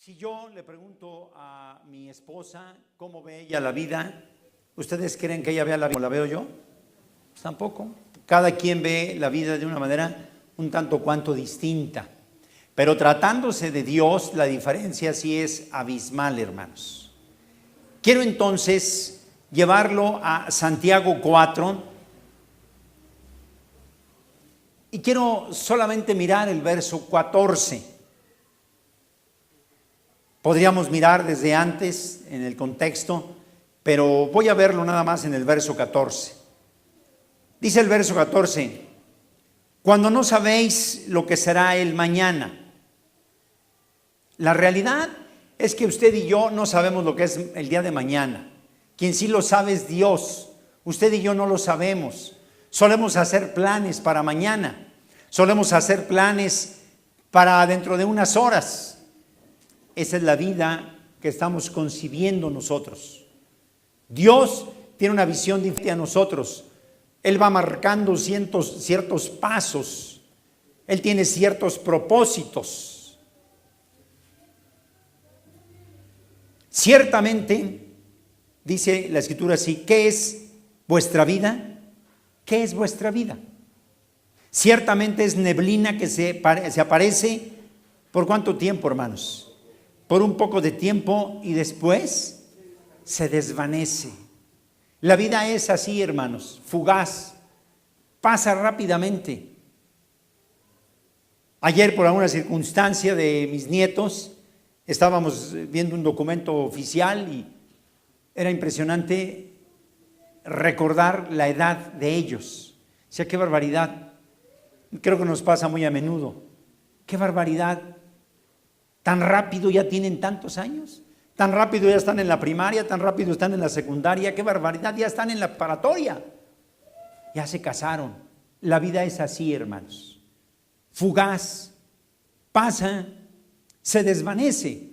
Si yo le pregunto a mi esposa cómo ve ella la vida, ¿ustedes creen que ella vea la vida como la veo yo? Pues tampoco. Cada quien ve la vida de una manera un tanto cuanto distinta. Pero tratándose de Dios, la diferencia sí es abismal, hermanos. Quiero entonces llevarlo a Santiago 4 y quiero solamente mirar el verso 14. Podríamos mirar desde antes en el contexto, pero voy a verlo nada más en el verso 14. Dice el verso 14, cuando no sabéis lo que será el mañana. La realidad es que usted y yo no sabemos lo que es el día de mañana. Quien sí lo sabe es Dios. Usted y yo no lo sabemos. Solemos hacer planes para mañana. Solemos hacer planes para dentro de unas horas. Esa es la vida que estamos concibiendo nosotros. Dios tiene una visión diferente a nosotros. Él va marcando ciertos pasos. Él tiene ciertos propósitos. Ciertamente, dice la Escritura así, ¿qué es vuestra vida? ¿Qué es vuestra vida? Ciertamente es neblina que se aparece. ¿Por cuánto tiempo, hermanos? Por un poco de tiempo y después se desvanece. La vida es así, hermanos, fugaz, pasa rápidamente. Ayer, por alguna circunstancia de mis nietos, estábamos viendo un documento oficial y era impresionante recordar la edad de ellos. O sea, qué barbaridad. Creo que nos pasa muy a menudo. Qué barbaridad. Tan rápido ya tienen tantos años. Tan rápido ya están en la primaria, tan rápido están en la secundaria. Qué barbaridad, ya están en la preparatoria. Ya se casaron. La vida es así, hermanos. Fugaz, pasa, se desvanece.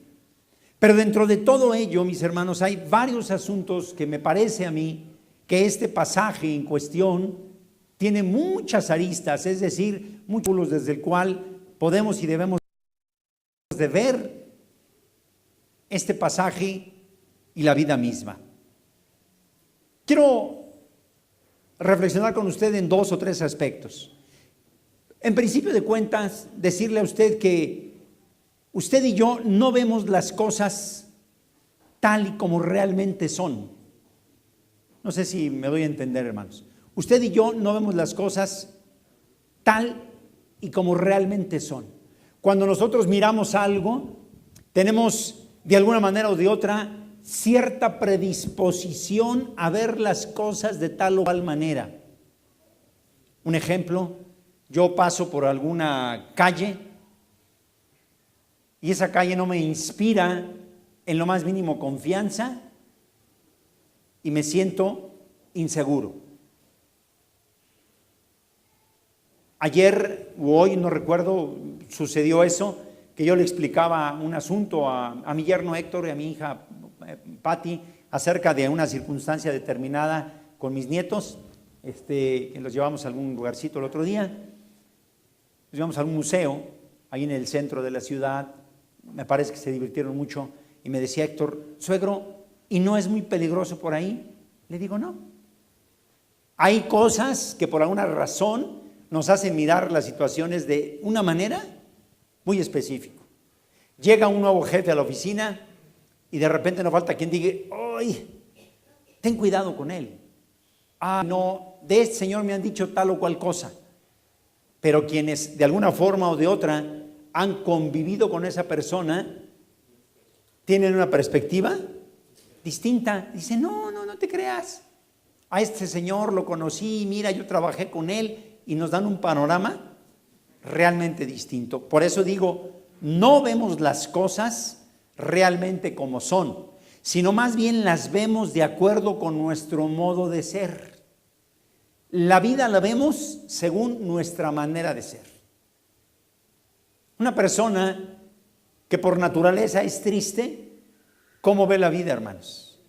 Pero dentro de todo ello, mis hermanos, hay varios asuntos que me parece a mí que este pasaje en cuestión tiene muchas aristas, es decir, muchos ángulos desde el cual podemos y debemos de ver este pasaje y la vida misma. Quiero reflexionar con usted en 2 o 3 aspectos. En principio de cuentas, decirle a usted que usted y yo no vemos las cosas tal y como realmente son. No sé si me doy a entender, hermanos. Usted y yo no vemos las cosas tal y como realmente son. Cuando nosotros miramos algo, tenemos de alguna manera o de otra cierta predisposición a ver las cosas de tal o cual manera. Un ejemplo, yo paso por alguna calle y esa calle no me inspira en lo más mínimo confianza y me siento inseguro. Ayer o hoy, no recuerdo, sucedió eso, que yo le explicaba un asunto a mi yerno Héctor y a mi hija Patti acerca de una circunstancia determinada con mis nietos, que los llevamos a algún lugarcito el otro día, los llevamos a un museo, ahí en el centro de la ciudad, me parece que se divirtieron mucho, y me decía Héctor, suegro, ¿y no es muy peligroso por ahí? Le digo, no. Hay cosas que por alguna razón nos hacen mirar las situaciones de una manera muy específica. Llega un nuevo jefe a la oficina y de repente no falta quien diga, ¡ay! Ten cuidado con él. Ah, no, de este señor me han dicho tal o cual cosa. Pero quienes de alguna forma o de otra han convivido con esa persona tienen una perspectiva distinta. Dicen, no te creas. A este señor lo conocí, mira, yo trabajé con él. Y nos dan un panorama realmente distinto. Por eso digo, no vemos las cosas realmente como son, sino más bien las vemos de acuerdo con nuestro modo de ser. La vida la vemos según nuestra manera de ser. Una persona que por naturaleza es triste, ¿cómo ve la vida, hermanos?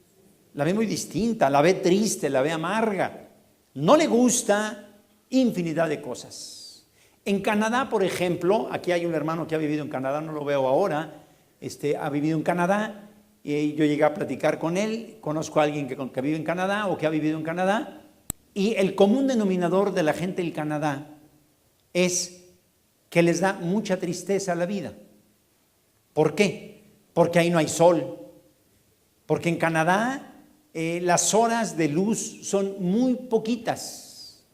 La ve muy distinta, la ve triste, la ve amarga. No le gusta infinidad de cosas. En Canadá, por ejemplo, aquí hay un hermano que ha vivido en Canadá, no lo veo ahora, ha vivido en Canadá, y yo llegué a platicar con él. Conozco a alguien que vive en Canadá o que ha vivido en Canadá, y el común denominador de la gente del Canadá es que les da mucha tristeza a la vida. ¿Por qué? Porque ahí no hay sol, porque en Canadá las horas de luz son muy poquitas.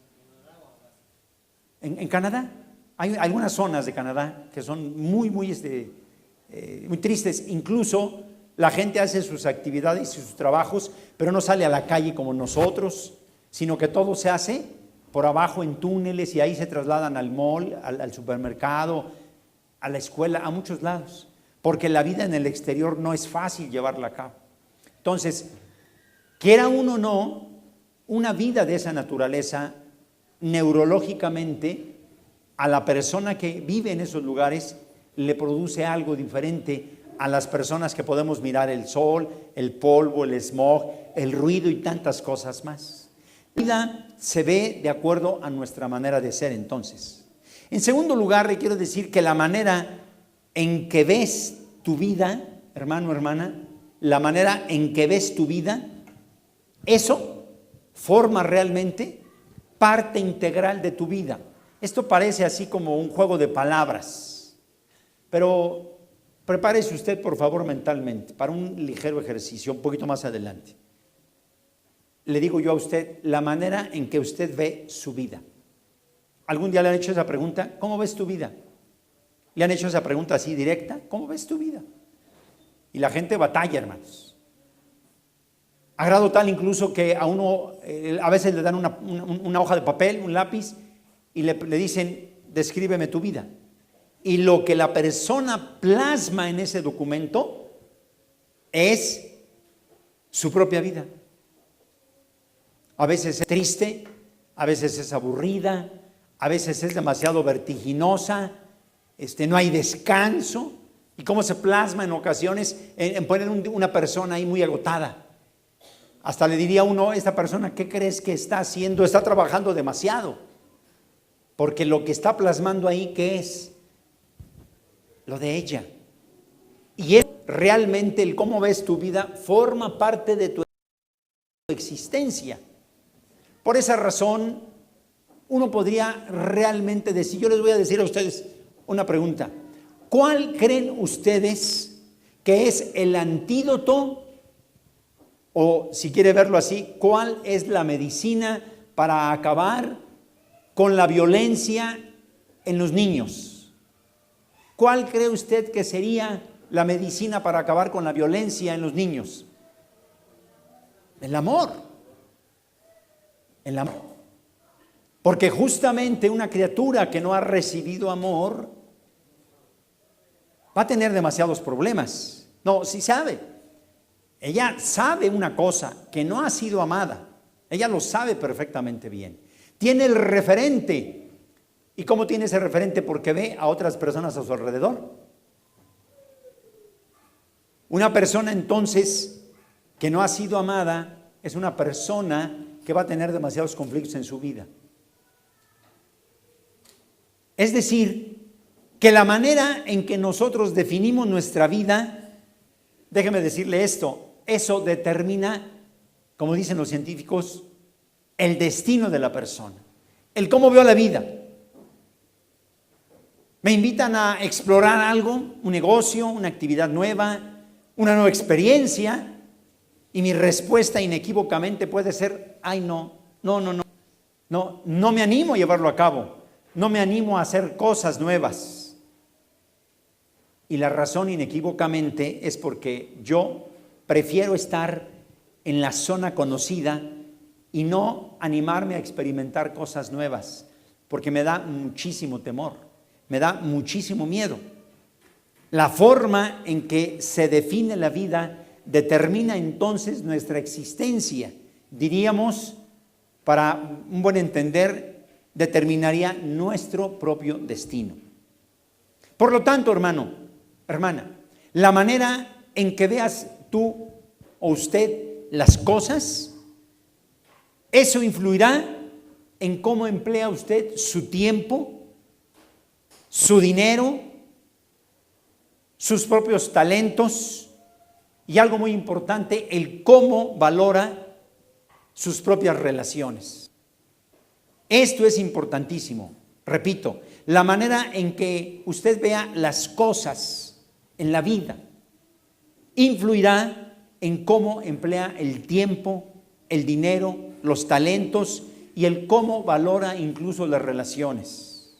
En Canadá hay algunas zonas de Canadá que son muy tristes. Incluso la gente hace sus actividades y sus trabajos, pero no sale a la calle como nosotros, sino que todo se hace por abajo en túneles, y ahí se trasladan al mall, al supermercado, a la escuela, a muchos lados, porque la vida en el exterior no es fácil llevarla a cabo. Entonces, quiera uno o no, una vida de esa naturaleza, neurológicamente, a la persona que vive en esos lugares le produce algo diferente a las personas que podemos mirar el sol, el polvo, el smog, el ruido y tantas cosas más. La vida se ve de acuerdo a nuestra manera de ser, entonces. En segundo lugar, le quiero decir que la manera en que ves tu vida, hermano, hermana, la manera en que ves tu vida, eso forma realmente parte integral de tu vida. Esto parece así como un juego de palabras, pero prepárese usted, por favor, mentalmente para un ligero ejercicio un poquito más adelante. Le digo yo a usted la manera en que usted ve su vida. ¿Algún día le han hecho esa pregunta? ¿Cómo ves tu vida? ¿Le han hecho esa pregunta así directa? ¿Cómo ves tu vida? Y la gente batalla, hermanos. A grado tal incluso que a uno a veces le dan una hoja de papel, un lápiz, y le dicen, descríbeme tu vida. Y lo que la persona plasma en ese documento es su propia vida. A veces es triste, a veces es aburrida, a veces es demasiado vertiginosa, no hay descanso. ¿Y cómo se plasma en ocasiones en poner una persona ahí muy agotada? Hasta le diría uno, esta persona, ¿qué crees que está haciendo? Está trabajando demasiado. Porque lo que está plasmando ahí, ¿qué es? Lo de ella. Y es realmente el cómo ves tu vida forma parte de tu existencia. Por esa razón, uno podría realmente decir, yo les voy a decir a ustedes una pregunta. ¿Cuál creen ustedes que es el antídoto, o si quiere verlo así, cuál es la medicina para acabar con la violencia en los niños? ¿Cuál cree usted que sería la medicina para acabar con la violencia en los niños? El amor. El amor. Porque justamente una criatura que no ha recibido amor va a tener demasiados problemas. No, sí sabe. Ella sabe una cosa, que no ha sido amada. Ella lo sabe perfectamente bien. Tiene el referente. ¿Y cómo tiene ese referente? Porque ve a otras personas a su alrededor. Una persona entonces que no ha sido amada es una persona que va a tener demasiados conflictos en su vida. Es decir, que la manera en que nosotros definimos nuestra vida, déjeme decirle esto, eso determina, como dicen los científicos, el destino de la persona, el cómo veo la vida. Me invitan a explorar algo, un negocio, una actividad nueva, una nueva experiencia, y mi respuesta inequívocamente puede ser, ay no me animo a llevarlo a cabo, no me animo a hacer cosas nuevas. Y la razón inequívocamente es porque yo prefiero estar en la zona conocida y no animarme a experimentar cosas nuevas, porque me da muchísimo temor, me da muchísimo miedo. La forma en que se define la vida determina entonces nuestra existencia. Diríamos, para un buen entender, determinaría nuestro propio destino. Por lo tanto, hermano, hermana, la manera en que veas tú o usted las cosas, eso influirá en cómo emplea usted su tiempo, su dinero, sus propios talentos y algo muy importante, el cómo valora sus propias relaciones. Esto es importantísimo. Repito, la manera en que usted vea las cosas en la vida influirá en cómo emplea el tiempo, el dinero, los talentos y el cómo valora incluso las relaciones.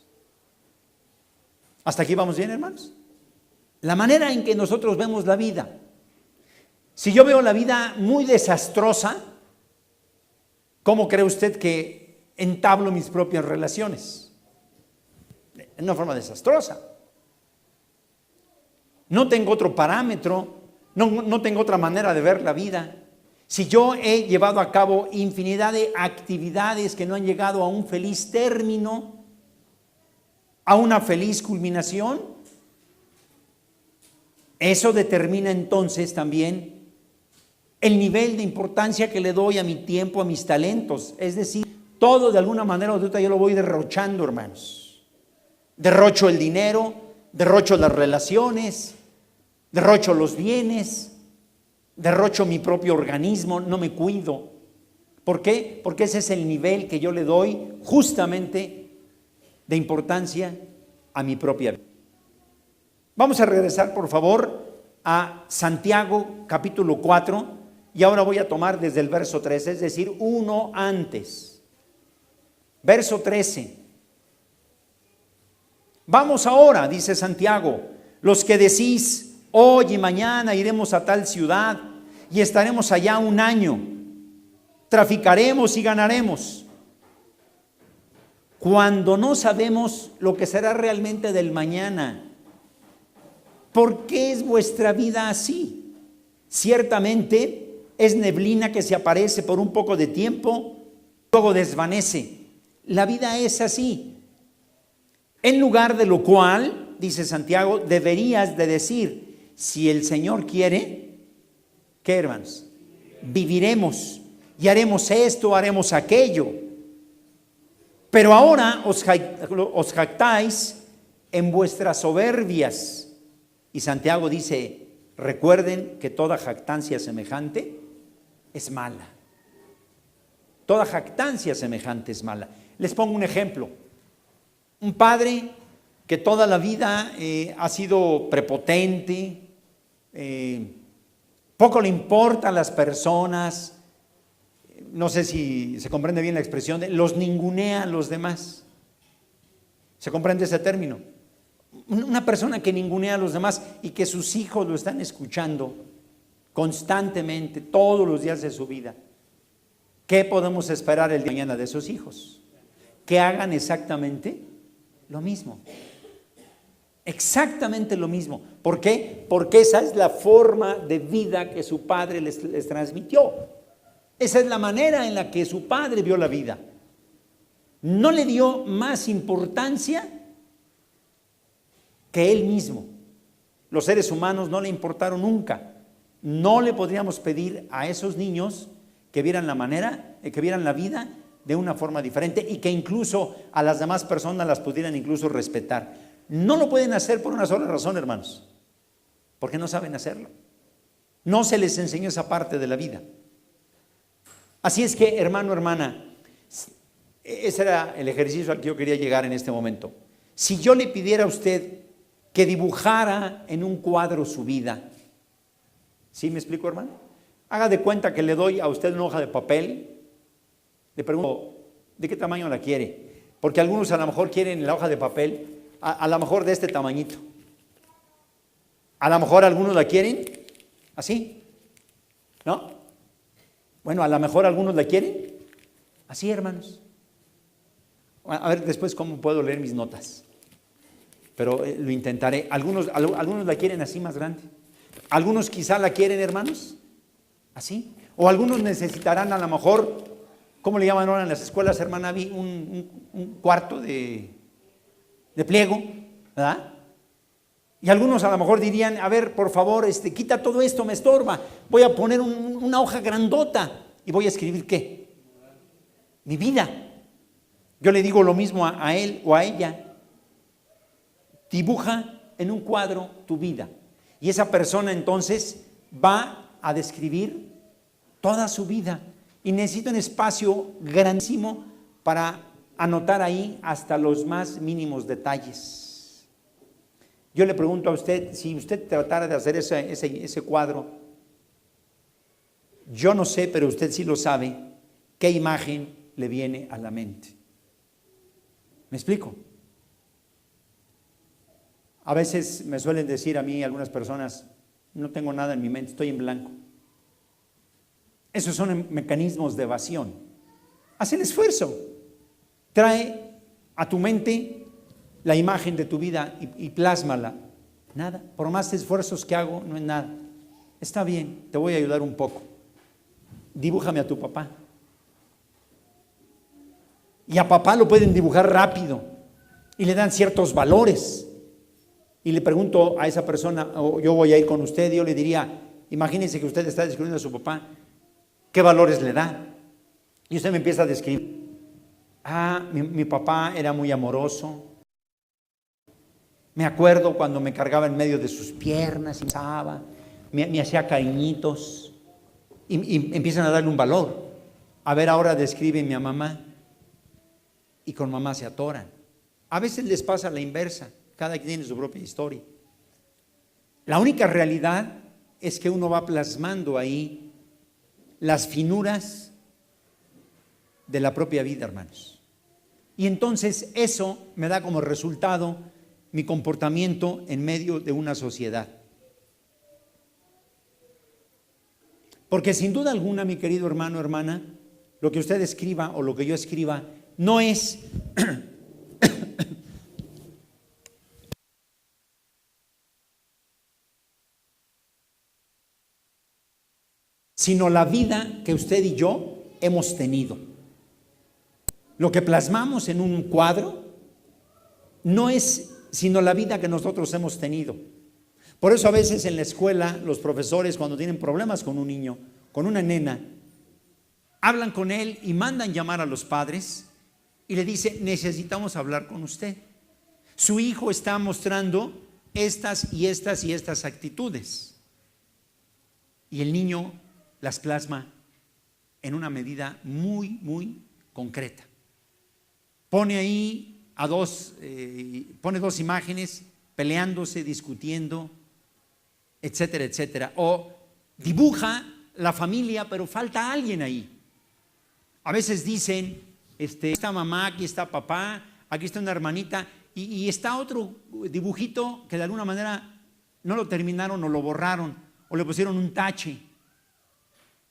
¿Hasta aquí vamos bien, hermanos? La manera en que nosotros vemos la vida. Si yo veo la vida muy desastrosa, ¿cómo cree usted que entablo mis propias relaciones? De una forma desastrosa. No tengo otro parámetro, no tengo otra manera de ver la vida. Si yo he llevado a cabo infinidad de actividades que no han llegado a un feliz término, a una feliz culminación, eso determina entonces también el nivel de importancia que le doy a mi tiempo, a mis talentos. Es decir, todo de alguna manera o de otra yo lo voy derrochando, hermanos. Derrocho el dinero, derrocho las relaciones, derrocho los bienes, derrocho mi propio organismo, no me cuido. ¿Por qué? Porque ese es el nivel que yo le doy justamente de importancia a mi propia vida. Vamos a regresar, por favor, a Santiago capítulo 4 y ahora voy a tomar desde el verso 13, es decir, uno antes. Verso 13. Vamos ahora, dice Santiago, los que decís, hoy y mañana iremos a tal ciudad y estaremos allá un año, traficaremos y ganaremos, cuando no sabemos lo que será realmente del mañana. ¿Por qué es vuestra vida así? Ciertamente es neblina que se aparece por un poco de tiempo, luego desvanece. La vida es así. En lugar de lo cual, dice Santiago, deberías de decir, si el Señor quiere, ¿qué, hermanos? Viviremos y haremos esto, haremos aquello. Pero ahora os jactáis en vuestras soberbias. Y Santiago dice, recuerden que toda jactancia semejante es mala. Toda jactancia semejante es mala. Les pongo un ejemplo. Un padre que toda la vida ha sido prepotente, poco le importan las personas, no sé si se comprende bien la expresión, los ningunea a los demás. ¿Se comprende ese término? Una persona que ningunea a los demás y que sus hijos lo están escuchando constantemente, todos los días de su vida. ¿Qué podemos esperar el día de mañana de esos hijos? Que hagan exactamente lo mismo. Exactamente lo mismo. ¿Por qué? Porque esa es la forma de vida que su padre les transmitió. Esa es la manera en la que su padre vio la vida. No le dio más importancia que él mismo. Los seres humanos no le importaron nunca. No le podríamos pedir a esos niños que vieran la manera, que vieran la vida de una forma diferente y que incluso a las demás personas las pudieran incluso respetar. No lo pueden hacer por una sola razón, hermanos, porque no saben hacerlo. No se les enseñó esa parte de la vida. Así es que, hermano, hermana, ese era el ejercicio al que yo quería llegar en este momento. Si yo le pidiera a usted que dibujara en un cuadro su vida, ¿sí me explico, hermano? Haga de cuenta que le doy a usted una hoja de papel, le pregunto, ¿de qué tamaño la quiere? Porque algunos a lo mejor quieren la hoja de papel, a lo mejor de este tamañito. A lo mejor algunos la quieren así, ¿no? Bueno, a lo mejor algunos la quieren así, hermanos. A ver después cómo puedo leer mis notas, pero lo intentaré. Algunos la quieren así más grande. Algunos quizá la quieren, hermanos, así. O algunos necesitarán a lo mejor, ¿cómo le llaman ahora en las escuelas, hermana? Un cuarto de pliego, ¿verdad? Y algunos a lo mejor dirían, a ver, por favor, quita todo esto, me estorba. Voy a poner una hoja grandota y voy a escribir, ¿qué? Mi vida. Yo le digo lo mismo a él o a ella. Dibuja en un cuadro tu vida. Y esa persona entonces va a describir toda su vida y necesita un espacio grandísimo para anotar ahí hasta los más mínimos detalles. Yo le pregunto a usted, si usted tratara de hacer ese cuadro, yo no sé, pero usted sí lo sabe, ¿qué imagen le viene a la mente? ¿Me explico? A veces me suelen decir a mí algunas personas, no tengo nada en mi mente, estoy en blanco. Esos son mecanismos de evasión. Haz el esfuerzo, trae a tu mente la imagen de tu vida y plásmala. Nada, por más esfuerzos que hago, no es nada. Está bien, te voy a ayudar un poco. Dibújame a tu papá. Y a papá lo pueden dibujar rápido y le dan ciertos valores. Y le pregunto a esa persona, o yo voy a ir con usted, y yo le diría, imagínense que usted está describiendo a su papá, ¿qué valores le da? Y usted me empieza a describir, mi papá era muy amoroso, me acuerdo cuando me cargaba en medio de sus piernas, me hacía cariñitos, y empiezan a darle un valor. A ver, ahora describe mi mamá, y con mamá se atoran. A veces les pasa la inversa. Cada quien tiene su propia historia. La única realidad es que uno va plasmando ahí las finuras de la propia vida, hermanos. Y entonces eso me da como resultado mi comportamiento en medio de una sociedad. Porque sin duda alguna, mi querido hermano, hermana, lo que usted escriba o lo que yo escriba no es sino la vida que usted y yo hemos tenido. Lo que plasmamos en un cuadro no es sino la vida que nosotros hemos tenido. Por eso a veces en la escuela los profesores, cuando tienen problemas con un niño, con una nena, hablan con él y mandan llamar a los padres y le dicen, necesitamos hablar con usted. Su hijo está mostrando estas y estas y estas actitudes. Y el niño las plasma en una medida muy, muy concreta. Pone ahí pone dos imágenes peleándose, discutiendo, etcétera, etcétera. O dibuja la familia, pero falta alguien ahí. A veces dicen, está mamá, aquí está papá, aquí está una hermanita, y está otro dibujito que de alguna manera no lo terminaron o lo borraron o le pusieron un tache.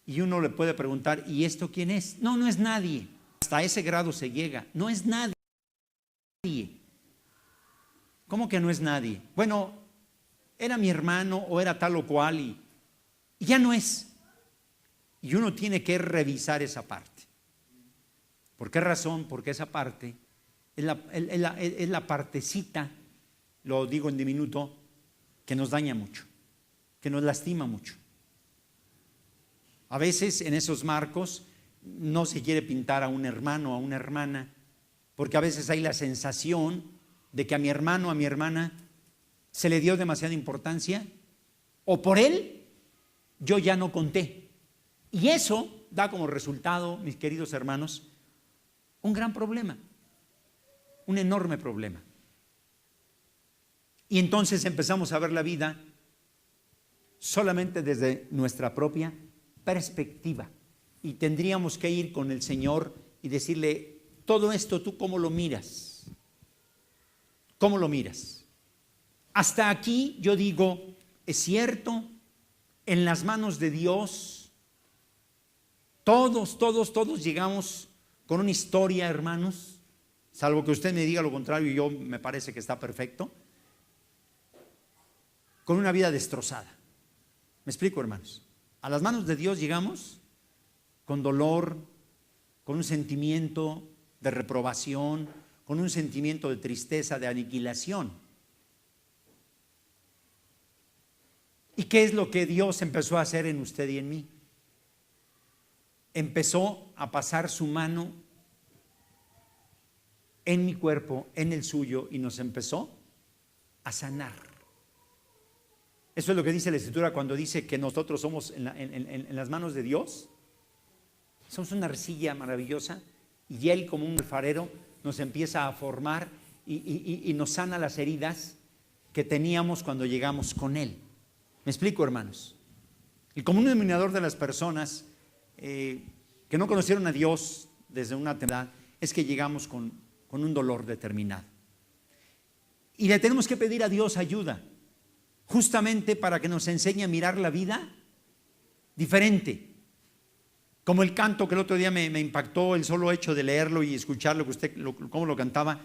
Y uno le puede preguntar, ¿y esto quién es? No, no es nadie. Hasta ese grado se llega. No es nadie. ¿Cómo que no es nadie? Bueno, era mi hermano o era tal o cual y ya no es. Y uno tiene que revisar esa parte. ¿Por qué razón? Porque esa parte es la partecita, lo digo en diminuto, que nos daña mucho, que nos lastima mucho. A veces en esos marcos no se quiere pintar a un hermano o a una hermana, porque a veces hay la sensación de que a mi hermano o a mi hermana se le dio demasiada importancia, o por él yo ya no conté. Y eso da como resultado, mis queridos hermanos, un gran problema, un enorme problema. Y entonces empezamos a ver la vida solamente desde nuestra propia perspectiva, y tendríamos que ir con el Señor y decirle, todo esto tú cómo lo miras, cómo lo miras. Hasta aquí yo digo, es cierto, en las manos de Dios todos llegamos con una historia, hermanos, salvo que usted me diga lo contrario y yo me parece que está perfecto, con una vida destrozada. ¿Me explico, hermanos? A las manos de Dios llegamos con dolor, con un sentimiento de reprobación, con un sentimiento de tristeza, de aniquilación. ¿Y qué es lo que Dios empezó a hacer en usted y en mí? Empezó a pasar su mano en mi cuerpo, en el suyo, y nos empezó a sanar. Eso es lo que dice la Escritura cuando dice que nosotros somos en las manos de Dios. Somos una arcilla maravillosa y Él, como un alfarero, nos empieza a formar y nos sana las heridas que teníamos cuando llegamos con Él. ¿Me explico, hermanos? El común denominador de las personas que no conocieron a Dios desde una temprana edad es que llegamos con un dolor determinado. Y le tenemos que pedir a Dios ayuda, justamente para que nos enseñe a mirar la vida diferente. Como el canto que el otro día me impactó, el solo hecho de leerlo y escucharlo, que usted cómo lo cantaba.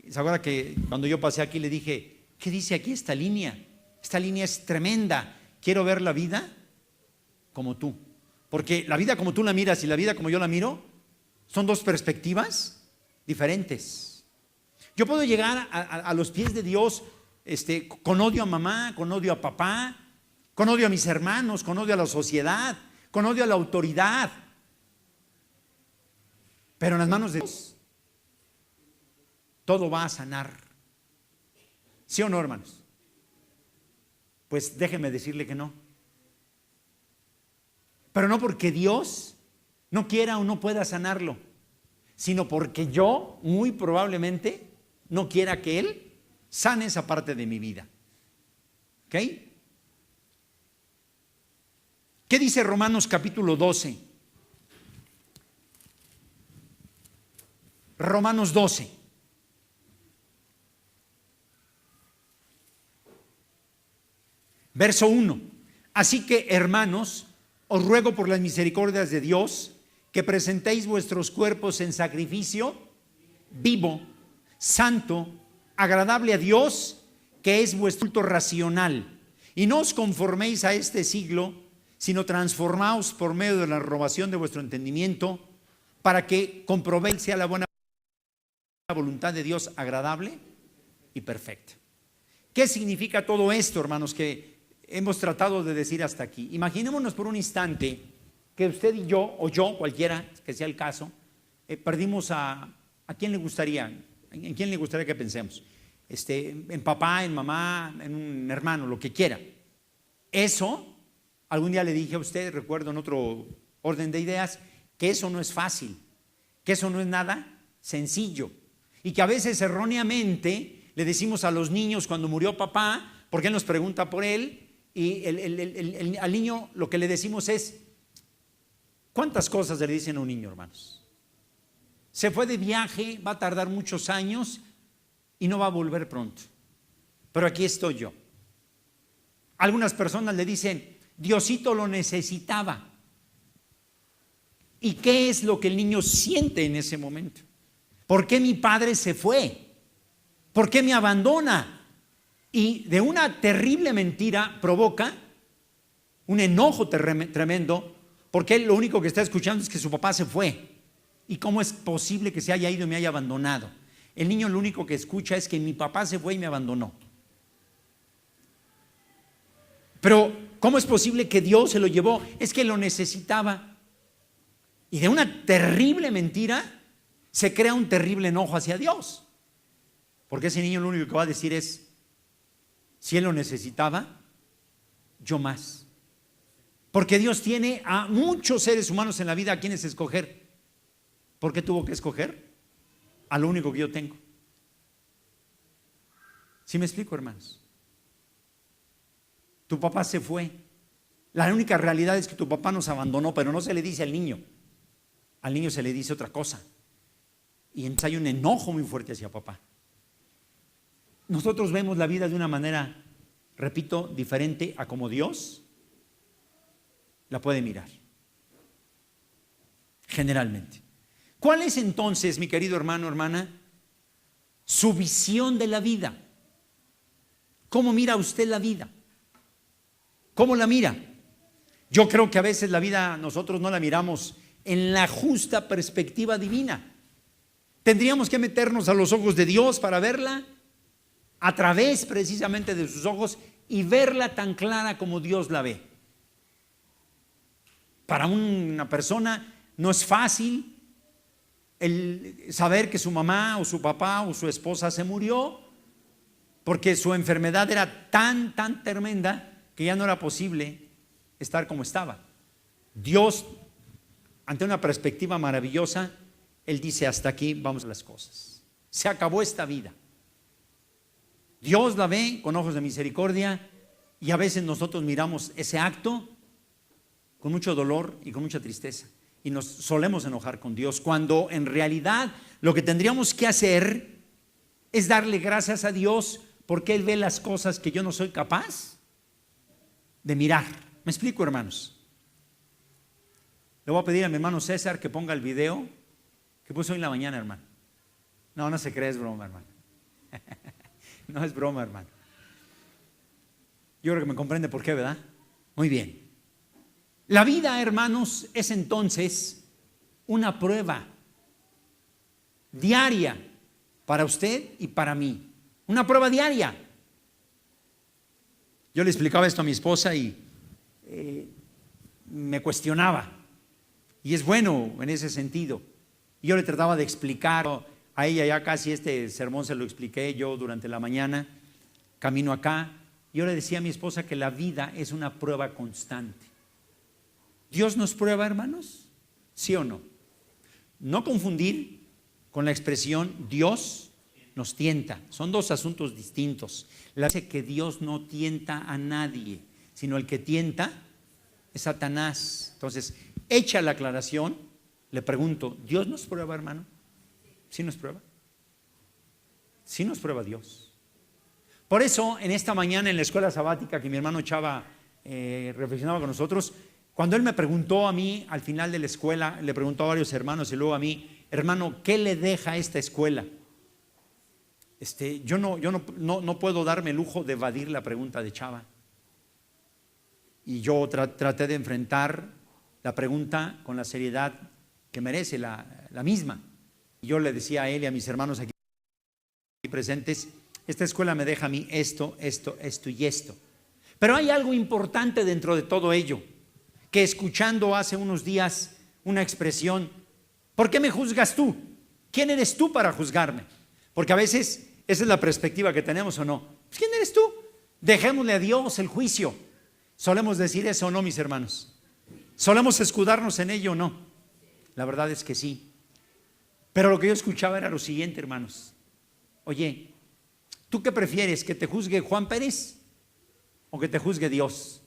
¿Se acuerda que cuando yo pasé aquí le dije, ¿qué dice aquí esta línea? Esta línea es tremenda. Quiero ver la vida como tú. Porque la vida como tú la miras y la vida como yo la miro son dos perspectivas diferentes. Yo puedo llegar a los pies de Dios con odio a mamá, con odio a papá, con odio a mis hermanos, con odio a la sociedad, con odio a la autoridad. Pero en las manos de Dios todo va a sanar. ¿Sí o no, hermanos? Pues déjeme decirle que no. Pero no porque Dios no quiera o no pueda sanarlo, sino porque yo muy probablemente no quiera que Él sane esa parte de mi vida. ¿Ok? ¿Qué dice Romanos capítulo 12? Romanos 12. Verso 1. Así que, hermanos, os ruego por las misericordias de Dios que presentéis vuestros cuerpos en sacrificio vivo, santo, agradable a Dios, que es vuestro culto racional. Y no os conforméis a este siglo, sino transformaos por medio de la renovación de vuestro entendimiento, para que comprobéis sea la buena voluntad de Dios agradable y perfecta. ¿Qué significa todo esto, hermanos, que hemos tratado de decir hasta aquí? Imaginémonos por un instante que usted y yo, o yo, cualquiera que sea el caso, perdimos ¿a quién le gustaría? ¿En quién le gustaría que pensemos? En papá, en mamá, en un hermano, lo que quiera. Eso, algún día le dije a usted, recuerdo en otro orden de ideas, que eso no es fácil, que eso no es nada sencillo. Y que a veces erróneamente le decimos a los niños cuando murió papá, porque él nos pregunta por él, y al niño lo que le decimos es, ¿cuántas cosas le dicen a un niño, hermanos? Se fue de viaje, va a tardar muchos años y no va a volver pronto. Pero aquí estoy yo. Algunas personas le dicen, Diosito lo necesitaba. ¿Y qué es lo que el niño siente en ese momento? ¿Por qué mi padre se fue? ¿Por qué me abandona? Y de una terrible mentira provoca un enojo tremendo, porque él lo único que está escuchando es que su papá se fue. ¿Y cómo es posible que se haya ido y me haya abandonado? El niño lo único que escucha es que mi papá se fue y me abandonó. Pero ¿cómo es posible que Dios se lo llevó? Es que lo necesitaba. Y de una terrible mentira se crea un terrible enojo hacia Dios. Porque ese niño lo único que va a decir es, si él lo necesitaba, yo más. Porque Dios tiene a muchos seres humanos en la vida a quienes escoger. ¿Por qué tuvo que escoger? A lo único que yo tengo. ¿Sí me explico, hermanos? Tu papá se fue. La única realidad es que tu papá nos abandonó, pero no se le dice al niño. Al niño se le dice otra cosa. Y entonces hay un enojo muy fuerte hacia papá. Nosotros vemos la vida de una manera, repito, diferente a como Dios la puede mirar. Generalmente. ¿Cuál es entonces, mi querido hermano, hermana, su visión de la vida? ¿Cómo mira usted la vida? ¿Cómo la mira? Yo creo que a veces la vida nosotros no la miramos en la justa perspectiva divina. Tendríamos que meternos a los ojos de Dios para verla a través precisamente de sus ojos y verla tan clara como Dios la ve. Para una persona no es fácil el saber que su mamá o su papá o su esposa se murió, porque su enfermedad era tan tremenda que ya no era posible estar como estaba. Dios, ante una perspectiva maravillosa, Él dice: hasta aquí vamos las cosas. Se acabó esta vida. Dios la ve con ojos de misericordia, y a veces nosotros miramos ese acto con mucho dolor y con mucha tristeza, y nos solemos enojar con Dios, cuando en realidad lo que tendríamos que hacer es darle gracias a Dios, porque Él ve las cosas que yo no soy capaz de mirar. ¿Me explico, hermanos? Le voy a pedir a mi hermano César que ponga el video que puso hoy en la mañana, hermano. No se cree, es broma, hermano. No es broma, hermano. Yo creo que me comprende por qué, ¿verdad? Muy bien. La vida, hermanos, es entonces una prueba diaria para usted y para mí. Una prueba diaria. Yo le explicaba esto a mi esposa y me cuestionaba. Y es bueno en ese sentido. Yo le trataba de explicar a ella, ya casi este sermón se lo expliqué yo durante la mañana, camino acá. Yo le decía a mi esposa que la vida es una prueba constante. ¿Dios nos prueba, hermanos? ¿Sí o no? No confundir con la expresión Dios nos tienta. Son dos asuntos distintos. La dice que Dios no tienta a nadie, sino el que tienta es Satanás. Entonces, hecha la aclaración, le pregunto: ¿Dios nos prueba, hermano? ¿Sí nos prueba? Sí nos prueba Dios. Por eso, en esta mañana en la escuela sabática que mi hermano Chava reflexionaba con nosotros, cuando él me preguntó a mí, al final de la escuela, le preguntó a varios hermanos y luego a mí: hermano, ¿qué le deja a esta escuela? Yo no puedo darme el lujo de evadir la pregunta de Chava. Y yo traté de enfrentar la pregunta con la seriedad que merece la misma. Y yo le decía a él y a mis hermanos aquí presentes: esta escuela me deja a mí esto y esto. Pero hay algo importante dentro de todo ello, que escuchando hace unos días una expresión: ¿por qué me juzgas tú? ¿Quién eres tú para juzgarme? Porque a veces esa es la perspectiva que tenemos, ¿o no? Pues, ¿quién eres tú? Dejémosle a Dios el juicio. ¿Solemos decir eso o no, mis hermanos? ¿Solemos escudarnos en ello o no? La verdad es que sí. Pero lo que yo escuchaba era lo siguiente, hermanos: oye, ¿tú qué prefieres? ¿Que te juzgue Juan Pérez o que te juzgue Dios?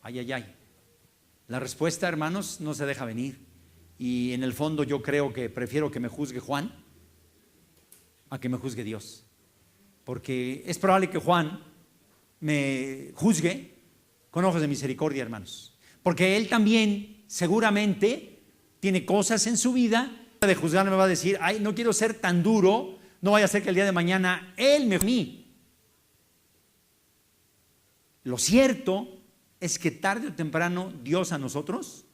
Ay. La respuesta, hermanos, no se deja venir. Y en el fondo yo creo que prefiero que me juzgue Juan a que me juzgue Dios. Porque es probable que Juan me juzgue con ojos de misericordia, hermanos. Porque él también seguramente tiene cosas en su vida. De juzgar me va a decir: ay, no quiero ser tan duro, no vaya a ser que el día de mañana él me juzgue a mí. Lo cierto es que tarde o temprano Dios a nosotros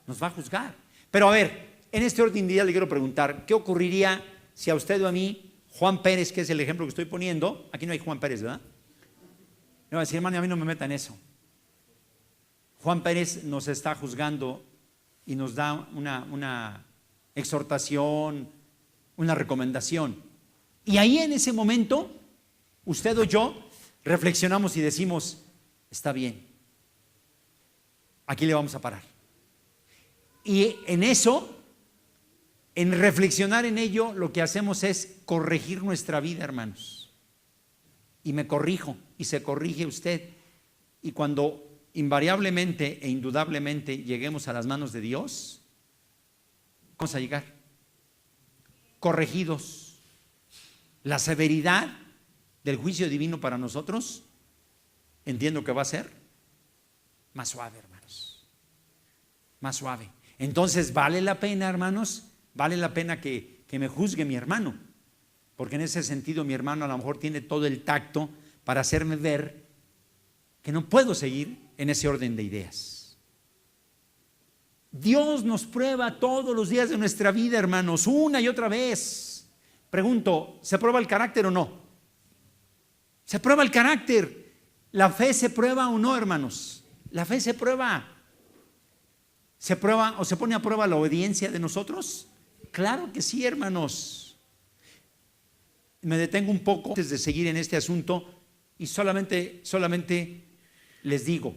nos va a juzgar. Pero a ver, en este orden de día le quiero preguntar: ¿qué ocurriría si a usted o a mí, Juan Pérez, que es el ejemplo que estoy poniendo, aquí no hay Juan Pérez, ¿verdad? Me va a decir: hermano, a mí no me meta en eso. Juan Pérez nos está juzgando y nos da una exhortación, una recomendación. Y ahí en ese momento, usted o yo reflexionamos y decimos: está bien, aquí le vamos a parar. Y en eso, en reflexionar en ello, lo que hacemos es corregir nuestra vida, hermanos. Y me corrijo, y se corrige usted. Y cuando invariablemente e indudablemente lleguemos a las manos de Dios, vamos a llegar corregidos. La severidad del juicio divino para nosotros, entiendo que va a ser más suave, hermanos, más suave. Entonces vale la pena, hermanos, vale la pena que me juzgue mi hermano, porque en ese sentido mi hermano a lo mejor tiene todo el tacto para hacerme ver que no puedo seguir en ese orden de ideas. Dios nos prueba todos los días de nuestra vida, hermanos, una y otra vez. Pregunto: ¿se prueba el carácter o no? Se prueba el carácter. ¿La fe se prueba o no, hermanos? La fe se prueba. ¿Se prueba o se pone a prueba la obediencia de nosotros? Claro que sí, hermanos. Me detengo un poco antes de seguir en este asunto. Y solamente les digo,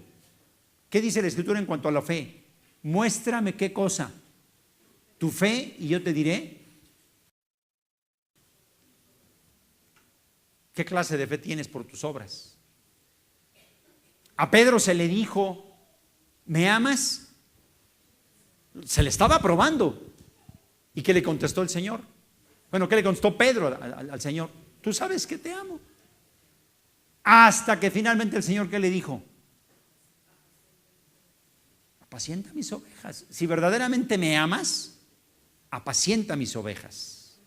¿qué dice la Escritura en cuanto a la fe? Muéstrame qué cosa, tu fe, y yo te diré qué clase de fe tienes por tus obras. A Pedro se le dijo, ¿me amas? Se le estaba probando. ¿Y qué le contestó el Señor? Bueno, ¿qué le contestó Pedro al Señor? Tú sabes que te amo. Hasta que finalmente el Señor, ¿qué le dijo? Apacienta mis ovejas. Si verdaderamente me amas, apacienta mis ovejas.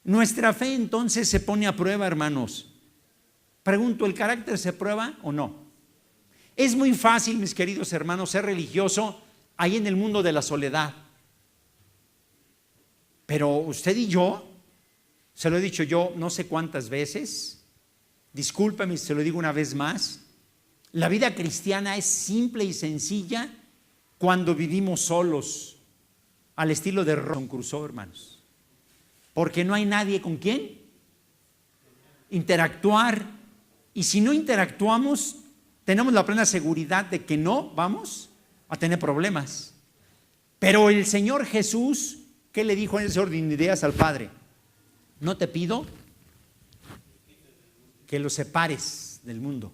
Nuestra fe entonces se pone a prueba, hermanos. Pregunto, ¿el carácter se prueba o no? Es muy fácil, mis queridos hermanos, ser religioso ahí en el mundo de la soledad. Pero usted y yo, se lo he dicho yo no sé cuántas veces, discúlpeme si se lo digo una vez más, la vida cristiana es simple y sencilla cuando vivimos solos, al estilo de Robinson Crusoe, hermanos. Porque no hay nadie con quien interactuar. Y si no interactuamos, tenemos la plena seguridad de que no vamos a tener problemas. Pero el Señor Jesús, ¿qué le dijo en ese orden de ideas al Padre? No te pido que los separes del mundo,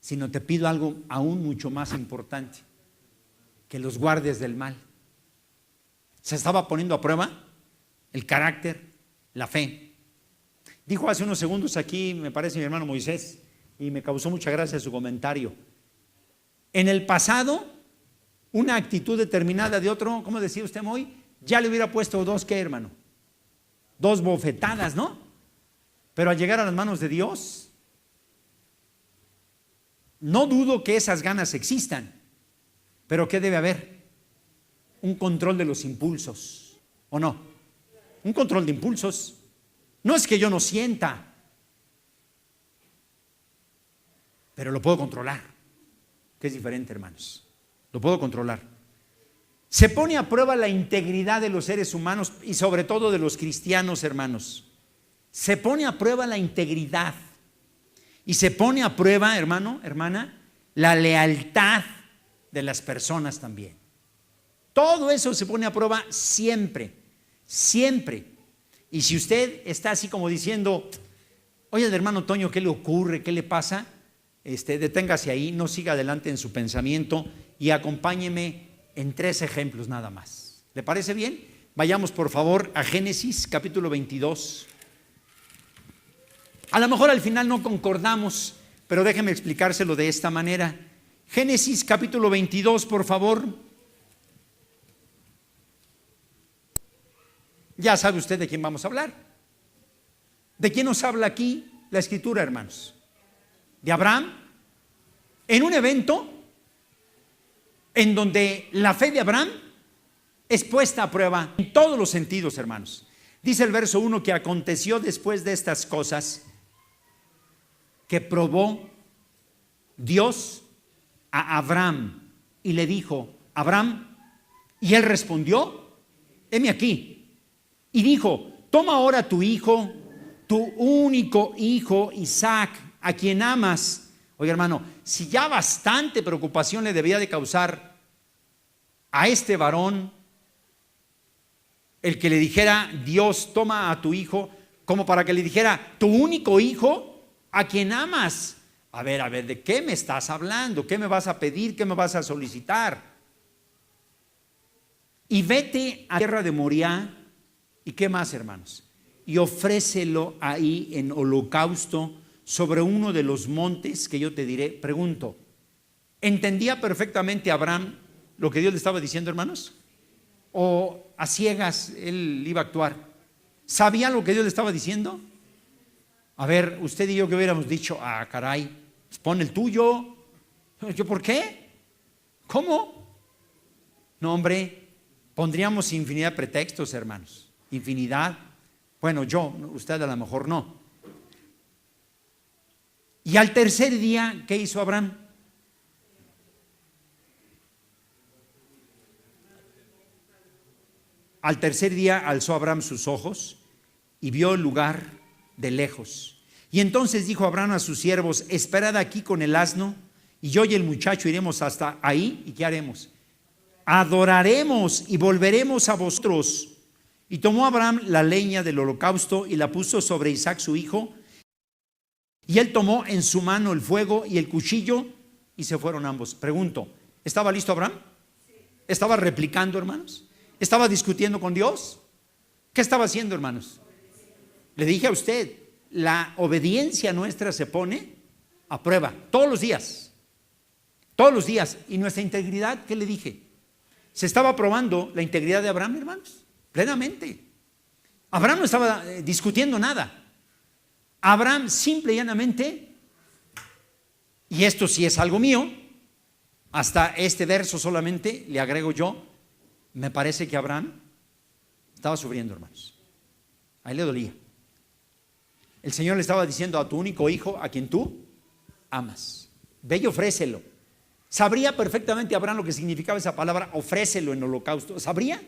sino te pido algo aún mucho más importante, que los guardes del mal. Se estaba poniendo a prueba el carácter, la fe. Dijo hace unos segundos aquí, me parece mi hermano Moisés, y me causó mucha gracia su comentario. En el pasado, una actitud determinada de otro, ¿cómo decía usted, Moy? Ya le hubiera puesto dos, ¿qué, hermano? Dos bofetadas, ¿no? Pero al llegar a las manos de Dios, no dudo que esas ganas existan, pero ¿qué debe haber? Un control de los impulsos, ¿o no? Un control de impulsos. No es que yo no sienta, pero lo puedo controlar, que es diferente, hermanos. Lo puedo controlar. Se pone a prueba la integridad de los seres humanos y sobre todo de los cristianos, hermanos. Se pone a prueba la integridad y se pone a prueba, hermano, hermana, la lealtad de las personas también. Todo eso se pone a prueba siempre, siempre. Y si usted está así como diciendo, oye, hermano Toño, ¿qué le ocurre? ¿Qué le pasa? Deténgase ahí, no siga adelante en su pensamiento y acompáñeme en 3 ejemplos nada más. ¿Le parece bien? Vayamos por favor a Génesis capítulo 22. A lo mejor al final no concordamos, pero déjeme explicárselo de esta manera. Génesis capítulo 22, por favor. Ya sabe usted de quién vamos a hablar. ¿De quién nos habla aquí la Escritura, hermanos? De Abraham, en un evento en donde la fe de Abraham es puesta a prueba en todos los sentidos, hermanos. Dice el verso 1 que aconteció después de estas cosas que probó Dios a Abraham y le dijo, Abraham, y él respondió, heme aquí. Y dijo, toma ahora tu hijo, tu único hijo Isaac, a quien amas. Oye, hermano, si ya bastante preocupación le debía de causar a este varón el que le dijera Dios, toma a tu hijo, como para que le dijera tu único hijo a quien amas. A ver, ¿de qué me estás hablando? ¿Qué me vas a pedir? ¿Qué me vas a solicitar? Y vete a tierra de Moriah. ¿Y qué más, hermanos? Y ofrécelo ahí en holocausto sobre uno de los montes que yo te diré. Pregunto, ¿entendía perfectamente Abraham lo que Dios le estaba diciendo, hermanos? ¿O a ciegas él iba a actuar? ¿Sabía lo que Dios le estaba diciendo? A ver, usted y yo que hubiéramos dicho, caray, pues pon el tuyo. ¿Yo por qué? ¿Cómo? No, hombre, pondríamos infinidad de pretextos, hermanos. Infinidad. Bueno, usted a lo mejor no. Y al tercer día, ¿qué hizo Abraham? Al tercer día alzó Abraham sus ojos y vio el lugar de lejos. Y entonces dijo Abraham a sus siervos: esperad aquí con el asno, y yo y el muchacho iremos hasta ahí. ¿Y qué haremos? Adoraremos y volveremos a vosotros. Y tomó Abraham la leña del holocausto y la puso sobre Isaac su hijo. Y él tomó en su mano el fuego y el cuchillo y se fueron ambos. Pregunto, ¿estaba listo Abraham? ¿Estaba replicando, hermanos? ¿Estaba discutiendo con Dios? ¿Qué estaba haciendo, hermanos? Le dije a usted, la obediencia nuestra se pone a prueba todos los días. Todos los días. ¿Y nuestra integridad? ¿Qué le dije? Se estaba probando la integridad de Abraham, hermanos, plenamente. Abraham no estaba discutiendo nada. Abraham simple y llanamente, y esto sí es algo mío, hasta este verso solamente le agrego yo, me parece que Abraham estaba sufriendo, hermanos. A él le dolía. El Señor le estaba diciendo a tu único hijo, a quien tú amas, ve y ofrécelo. ¿Sabría perfectamente Abraham lo que significaba esa palabra, ofrécelo en holocausto? ¿Sabría?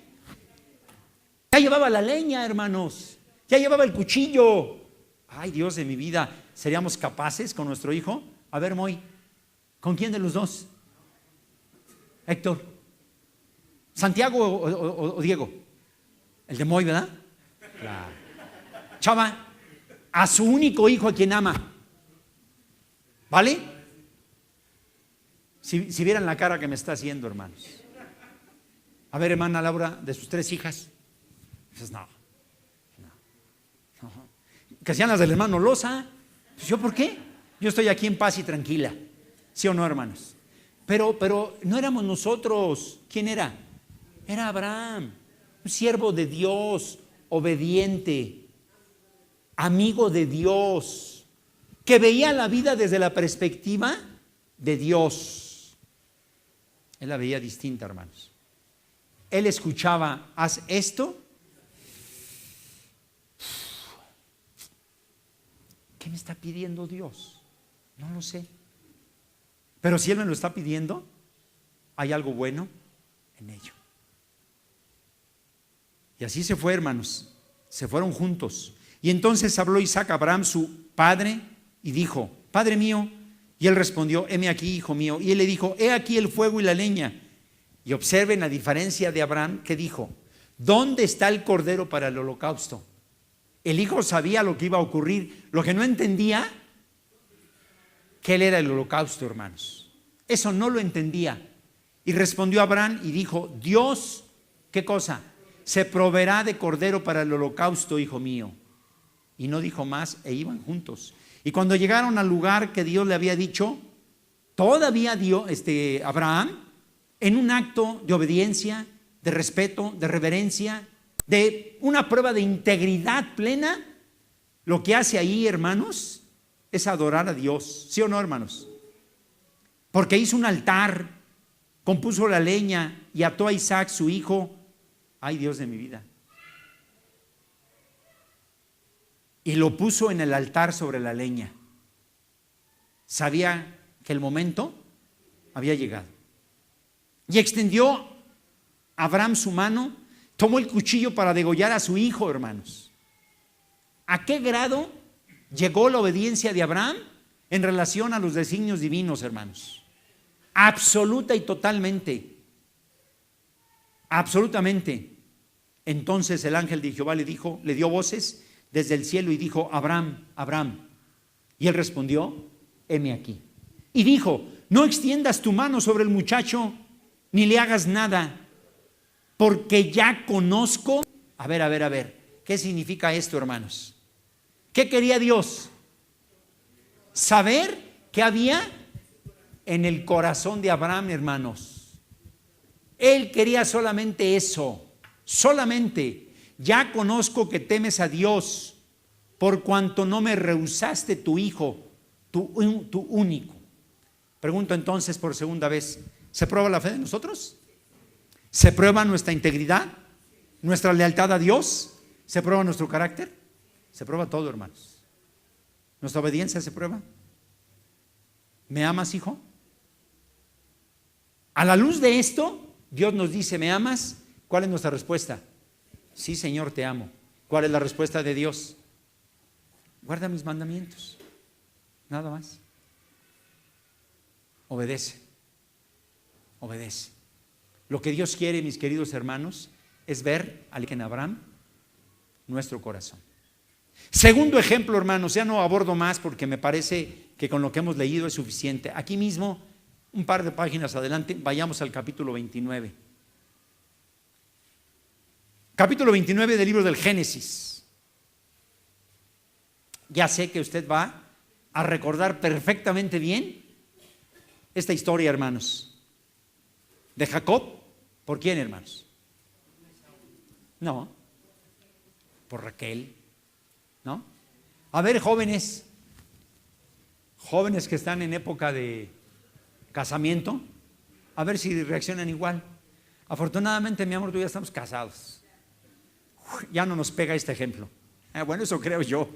Ya llevaba la leña, hermanos, ya llevaba el cuchillo. Ay, Dios de mi vida, ¿seríamos capaces con nuestro hijo? A ver, Moy, ¿con quién de los dos? Héctor, ¿Santiago o Diego? El de Moy, ¿verdad? Claro. Chava, a su único hijo a quien ama, ¿vale? Si vieran la cara que me está haciendo, hermanos. A ver, hermana Laura, de sus 3 hijas. Dices, no. Que sean las del hermano Loza. Pues ¿yo por qué? Yo estoy aquí en paz y tranquila. ¿Sí o no, hermanos? Pero no éramos nosotros. ¿Quién era? Era Abraham, un siervo de Dios, obediente, amigo de Dios, que veía la vida desde la perspectiva de Dios. Él la veía distinta, hermanos. Él escuchaba, haz esto. ¿Qué me está pidiendo Dios? No lo sé. Pero si Él me lo está pidiendo, hay algo bueno en ello. Y así se fue, hermanos. Se fueron juntos. Y entonces habló Isaac a Abraham, su padre, y dijo: Padre mío. Y él respondió: heme aquí, hijo mío. Y él le dijo: he aquí el fuego y la leña. Y observen la diferencia de Abraham, que dijo: ¿dónde está el cordero para el holocausto? El hijo sabía lo que iba a ocurrir. Lo que no entendía, que él era el holocausto, hermanos. Eso no lo entendía. Y respondió Abraham y dijo: Dios, ¿qué cosa? Se proveerá de cordero para el holocausto, hijo mío. Y no dijo más, e iban juntos. Y cuando llegaron al lugar que Dios le había dicho, todavía Abraham, en un acto de obediencia, de respeto, de reverencia, de una prueba de integridad plena, lo que hace ahí, hermanos, es adorar a Dios. ¿Sí o no, hermanos? Porque hizo un altar, compuso la leña y ató a Isaac, su hijo. Ay, Dios de mi vida. Y lo puso en el altar sobre la leña. Sabía que el momento había llegado. Y extendió Abraham su mano, tomó el cuchillo para degollar a su hijo, hermanos. ¿A qué grado llegó la obediencia de Abraham en relación a los designios divinos, hermanos? Absoluta y totalmente. Absolutamente. Entonces el ángel de Jehová le dio voces desde el cielo y dijo: Abraham, Abraham. Y él respondió: heme aquí. Y dijo: no extiendas tu mano sobre el muchacho, ni le hagas nada, porque ya conozco. A ver, ¿qué significa esto, hermanos? ¿Qué quería Dios? Saber qué había en el corazón de Abraham, hermanos. Él quería solamente eso. Solamente: ya conozco que temes a Dios, por cuanto no me rehusaste tu hijo, tu único. Pregunto entonces por segunda vez: ¿se prueba la fe de nosotros? ¿Se prueba nuestra integridad? ¿Nuestra lealtad a Dios? ¿Se prueba nuestro carácter? Se prueba todo, hermanos. ¿Nuestra obediencia se prueba? ¿Me amas, hijo? A la luz de esto, Dios nos dice: ¿me amas? ¿Cuál es nuestra respuesta? Sí, Señor, te amo. ¿Cuál es la respuesta de Dios? Guarda mis mandamientos. Nada más. Obedece. Obedece. Lo que Dios quiere, mis queridos hermanos, es ver al que en Abraham nuestro corazón. Segundo ejemplo, hermanos, ya no abordo más porque me parece que con lo que hemos leído es suficiente. Aquí mismo, un par de páginas adelante, vayamos al capítulo 29. Capítulo 29 del libro del Génesis. Ya sé que usted va a recordar perfectamente bien esta historia, hermanos, de Jacob. ¿Por quién, hermanos? No, por Raquel, ¿no? A ver, jóvenes que están en época de casamiento, a ver si reaccionan igual. Afortunadamente, mi amor, tú ya estamos casados. Ya no nos pega este ejemplo. Bueno, eso creo yo.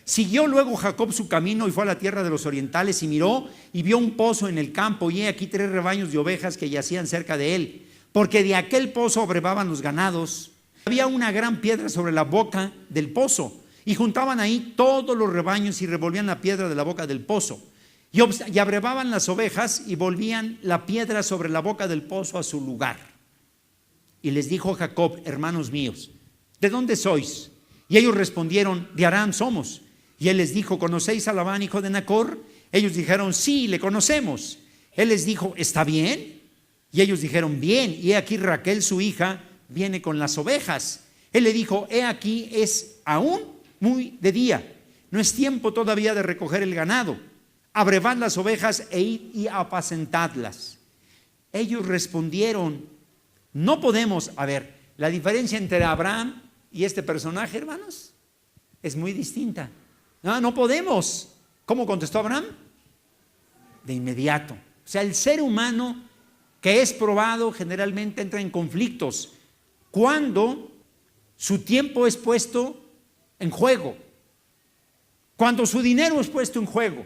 Siguió luego Jacob su camino y fue a la tierra de los orientales y miró y vio un pozo en el campo y he aquí 3 rebaños de ovejas que yacían cerca de él, porque de aquel pozo abrevaban los ganados. Había una gran piedra sobre la boca del pozo y juntaban ahí todos los rebaños y revolvían la piedra de la boca del pozo y abrevaban las ovejas y volvían la piedra sobre la boca del pozo a su lugar. Y les dijo Jacob: hermanos míos, ¿de dónde sois? Y ellos respondieron: de Aram somos. Y él les dijo: ¿conocéis a Labán, hijo de Nacor? Ellos dijeron: sí, le conocemos. Él les dijo: ¿está bien? Y ellos dijeron: bien. Y he aquí Raquel, su hija, viene con las ovejas. Él le dijo: he aquí, es aún muy de día, no es tiempo todavía de recoger el ganado. Abrevad las ovejas e id y apacentadlas. Ellos respondieron: no podemos. A ver, la diferencia entre Abraham y este personaje, hermanos, es muy distinta. No podemos. ¿Cómo contestó Abraham? De inmediato. O sea, el ser humano que es probado generalmente entra en conflictos cuando su tiempo es puesto en juego, cuando su dinero es puesto en juego,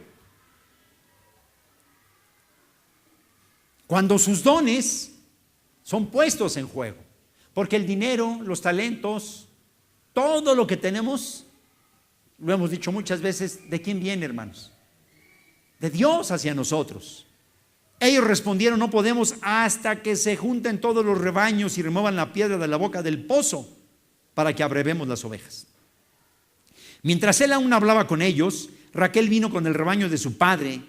cuando sus dones son puestos en juego. Porque el dinero, los talentos, todo lo que tenemos, lo hemos dicho muchas veces, ¿de quién viene, hermanos? De Dios hacia nosotros. Ellos respondieron: no podemos hasta que se junten todos los rebaños y remuevan la piedra de la boca del pozo para que abrevemos las ovejas. Mientras él aún hablaba con ellos, Raquel vino con el rebaño de su padre,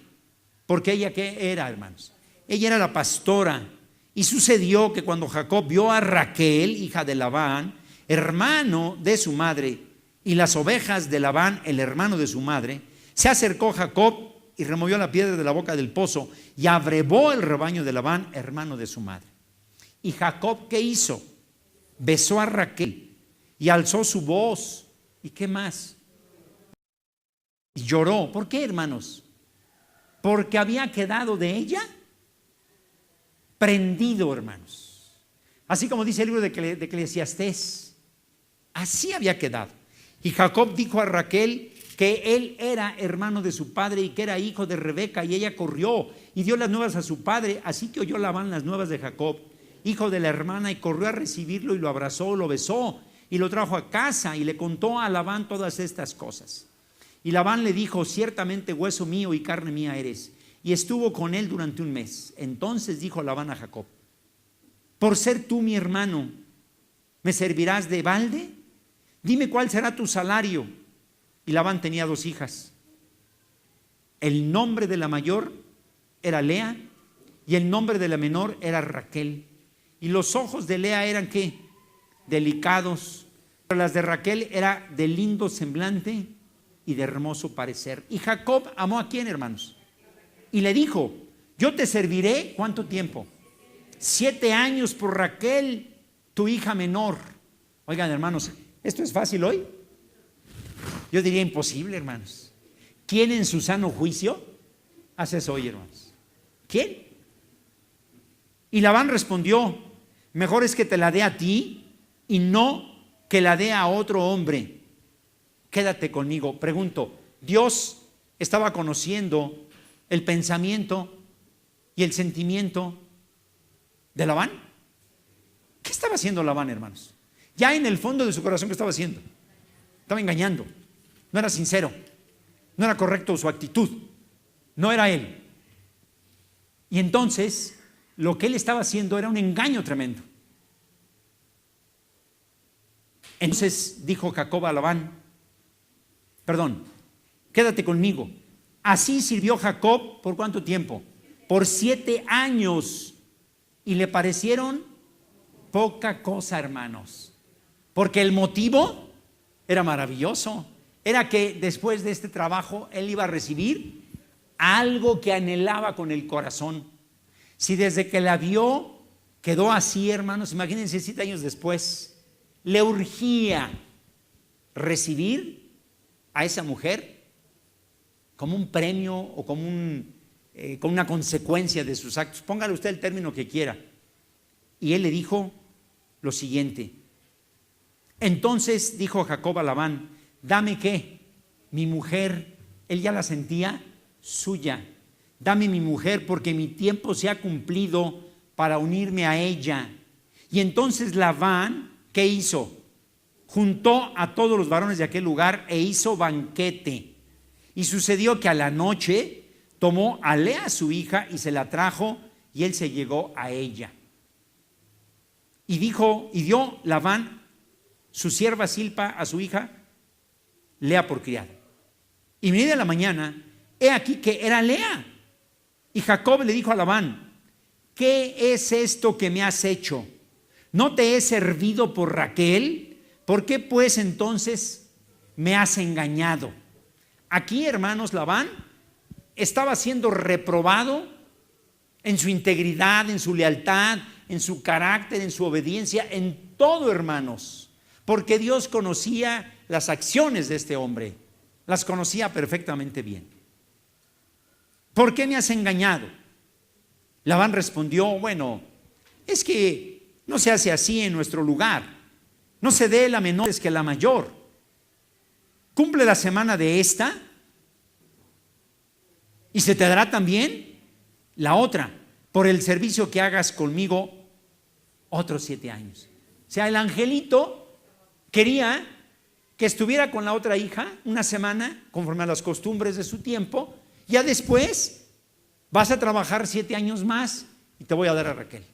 porque ella, ¿qué era, hermanos? Ella era la pastora. Y sucedió que cuando Jacob vio a Raquel, hija de Labán, hermano de su madre, y las ovejas de Labán, el hermano de su madre, se acercó Jacob y removió la piedra de la boca del pozo y abrevó el rebaño de Labán, hermano de su madre. Y Jacob, ¿qué hizo? Besó a Raquel y alzó su voz. ¿Y qué más? Y lloró. ¿Por qué, hermanos? Porque había quedado de ella prendido, hermanos. Así como dice el libro de Eclesiastés, así había quedado. Y Jacob dijo a Raquel que él era hermano de su padre y que era hijo de Rebeca, y ella corrió y dio las nuevas a su padre. Así que oyó Labán las nuevas de Jacob, hijo de la hermana, y corrió a recibirlo y lo abrazó, lo besó y lo trajo a casa y le contó a Labán todas estas cosas. Y Labán le dijo: ciertamente hueso mío y carne mía eres. Y estuvo con él durante un mes. Entonces dijo Labán a Jacob: por ser tú mi hermano, ¿me servirás de balde? Dime cuál será tu salario. Y Labán tenía 2 hijas. El nombre de la mayor era Lea y el nombre de la menor era Raquel. Y los ojos de Lea eran ¿qué? Delicados, pero las de Raquel era de lindo semblante y de hermoso parecer. Y Jacob amó ¿a quién, hermanos? Y le dijo: yo te serviré, ¿cuánto tiempo? 7 años por Raquel, tu hija menor. Oigan, hermanos, ¿esto es fácil hoy? Yo diría imposible, hermanos. ¿Quién en su sano juicio hace eso hoy, hermanos? ¿Quién? Y Labán respondió: mejor es que te la dé a ti y no que la dé a otro hombre. Quédate conmigo. Pregunto, ¿Dios estaba conociendo el pensamiento y el sentimiento de Labán? ¿Qué estaba haciendo Labán, hermanos? Ya en el fondo de su corazón, ¿qué estaba haciendo? Estaba engañando, no era sincero. no era correcto su actitud, no era él. Y entonces lo que él estaba haciendo era un engaño tremendo. Entonces dijo Jacob a Labán, quédate conmigo. Así sirvió Jacob, ¿por cuánto tiempo? Por 7 años. Y le parecieron poca cosa, hermanos. Porque el motivo era maravilloso. Era que después de este trabajo él iba a recibir algo que anhelaba con el corazón. Si desde que la vio quedó así, hermanos, imagínense 7 años después, le urgía recibir a esa mujer como un premio o como una consecuencia de sus actos. Póngale usted el término que quiera. Y él le dijo lo siguiente. Entonces dijo Jacob a Labán, dame ¿qué? Mi mujer. Él ya la sentía suya. Dame mi mujer porque mi tiempo se ha cumplido para unirme a ella. Y entonces Labán, ¿qué hizo? Juntó a todos los varones de aquel lugar e hizo banquete. Y sucedió que a la noche tomó a Lea su hija y se la trajo y él se llegó a ella. Y dio Labán su sierva Silpa a su hija Lea por criada. Y venida la mañana, he aquí que era Lea. Y Jacob le dijo a Labán, ¿qué es esto que me has hecho? ¿No te he servido por Raquel? ¿Por qué pues entonces me has engañado? Aquí, hermanos, Labán estaba siendo reprobado en su integridad, en su lealtad, en su carácter, en su obediencia, en todo, hermanos, porque Dios conocía las acciones de este hombre, las conocía perfectamente bien. ¿Por qué me has engañado? Labán respondió, bueno, es que no se hace así en nuestro lugar, no se dé la menor que la mayor. Cumple la semana de esta y se te dará también la otra por el servicio que hagas conmigo otros 7 años. O sea, el angelito quería que estuviera con la otra hija una semana conforme a las costumbres de su tiempo. Ya después vas a trabajar 7 años más y te voy a dar a Raquel.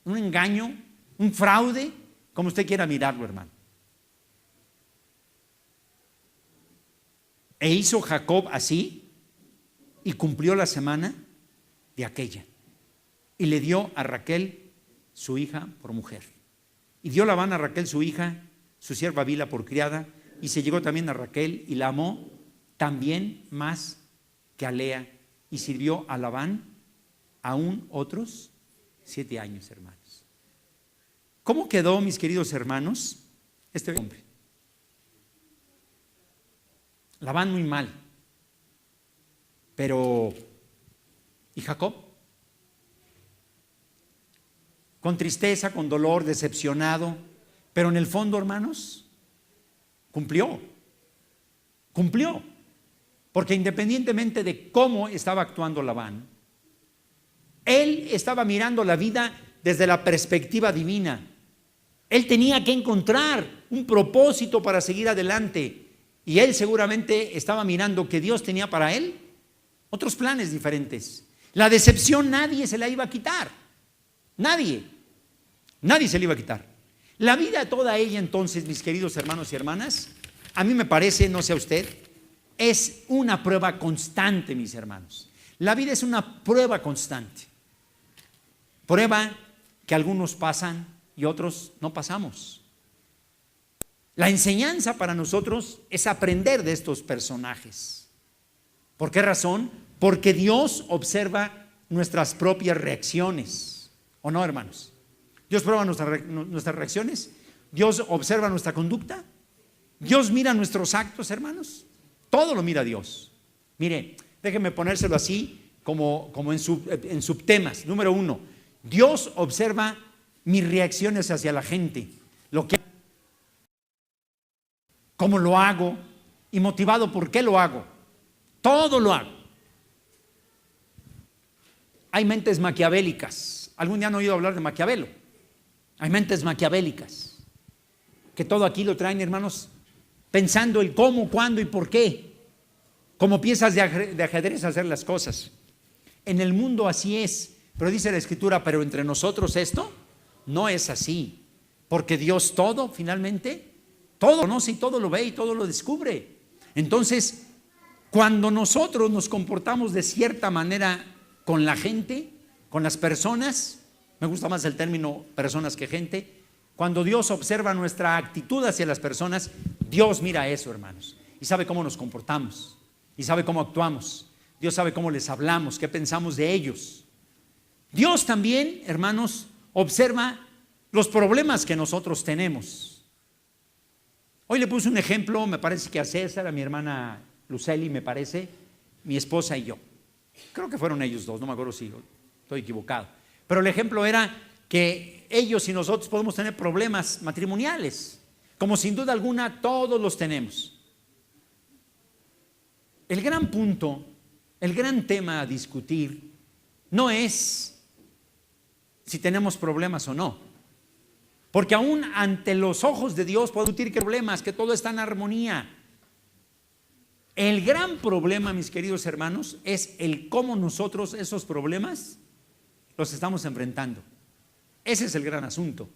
Un engaño, un fraude, como usted quiera mirarlo, hermano. E hizo Jacob así y cumplió la semana de aquella. Y le dio a Raquel su hija por mujer. Y dio Labán a Raquel su hija, su sierva Bila por criada, y se llegó también a Raquel y la amó también más que a Lea, y sirvió a Labán aún otros 7 años, hermanos. ¿Cómo quedó, mis queridos hermanos, este hombre? Labán muy mal, pero ¿y Jacob? Con tristeza, con dolor, decepcionado, pero en el fondo, hermanos, cumplió, porque independientemente de cómo estaba actuando Labán, él estaba mirando la vida desde la perspectiva divina. Él tenía que encontrar un propósito para seguir adelante. Y él seguramente estaba mirando que Dios tenía para él otros planes diferentes. La decepción nadie se la iba a quitar. Nadie se la iba a quitar. La vida toda ella entonces, mis queridos hermanos y hermanas, a mí me parece, no sé a usted, es una prueba constante, mis hermanos. La vida es una prueba constante. Prueba que algunos pasan y otros no pasamos. La enseñanza para nosotros es aprender de estos personajes. ¿Por qué razón? Porque Dios observa nuestras propias reacciones. ¿O no, hermanos? Dios prueba nuestras reacciones. Dios observa nuestra conducta. Dios mira nuestros actos, hermanos. Todo lo mira Dios. Mire, déjeme ponérselo así como en subtemas. Número 1, Dios observa mis reacciones hacia la gente. Cómo lo hago y motivado por qué lo hago. Todo lo hago. Hay mentes maquiavélicas. ¿Algún día han oído hablar de Maquiavelo? Hay mentes maquiavélicas que todo aquí lo traen, hermanos, pensando el cómo, cuándo y por qué. como piezas de ajedrez hacer las cosas. En el mundo así es, pero dice la Escritura, pero entre nosotros esto no es así, porque Dios todo, finalmente, todo conoce y todo lo ve y todo lo descubre. Entonces, cuando nosotros nos comportamos de cierta manera con la gente, con las personas, me gusta más el término personas que gente, cuando Dios observa nuestra actitud hacia las personas, Dios mira eso, hermanos, y sabe cómo nos comportamos, y sabe cómo actuamos. Dios sabe cómo les hablamos, qué pensamos de ellos. Dios también, hermanos, observa los problemas que nosotros tenemos. Hoy le puse un ejemplo, me parece que a César, a mi hermana Luceli, me parece, mi esposa y yo. Creo que fueron ellos dos, no me acuerdo si estoy equivocado. Pero el ejemplo era que ellos y nosotros podemos tener problemas matrimoniales, como sin duda alguna todos los tenemos. El gran punto, el gran tema a discutir no es si tenemos problemas o no, porque aún ante los ojos de Dios podemos discutir que problemas, que todo está en armonía. El gran problema, mis queridos hermanos, es el cómo nosotros esos problemas los estamos enfrentando. Ese es el gran asunto.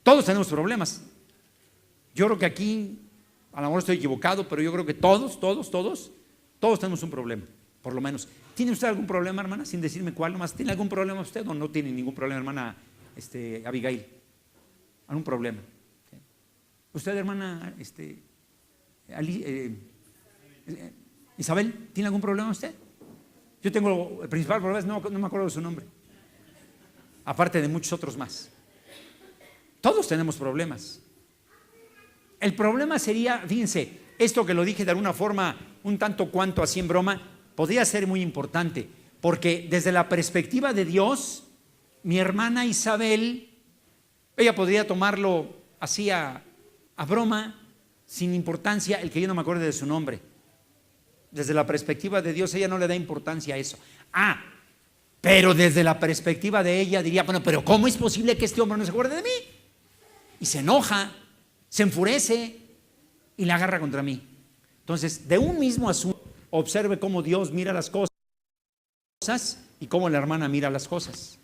Todos tenemos problemas. Yo creo que aquí, a lo mejor estoy equivocado, pero yo creo que todos tenemos un problema, por lo menos. ¿Tiene usted algún problema, hermana? Sin decirme cuál nomás. ¿Tiene algún problema usted o no tiene ningún problema, hermana Abigail? ¿Algún problema? ¿Sí? ¿Usted, hermana Isabel, tiene algún problema usted? Yo tengo el principal problema, no me acuerdo de su nombre, aparte de muchos otros más. Todos tenemos problemas. El problema sería, fíjense, esto que lo dije de alguna forma un tanto cuanto así en broma, podría ser muy importante, porque desde la perspectiva de Dios, mi hermana Isabel, ella podría tomarlo así a broma, sin importancia, el que yo no me acuerde de su nombre. Desde la perspectiva de Dios, ella no le da importancia a eso. Pero desde la perspectiva de ella diría, bueno, pero ¿cómo es posible que este hombre no se acuerde de mí? Y se enoja, se enfurece y la agarra contra mí. Entonces, de un mismo asunto, observe cómo Dios mira las cosas y cómo la hermana mira las cosas.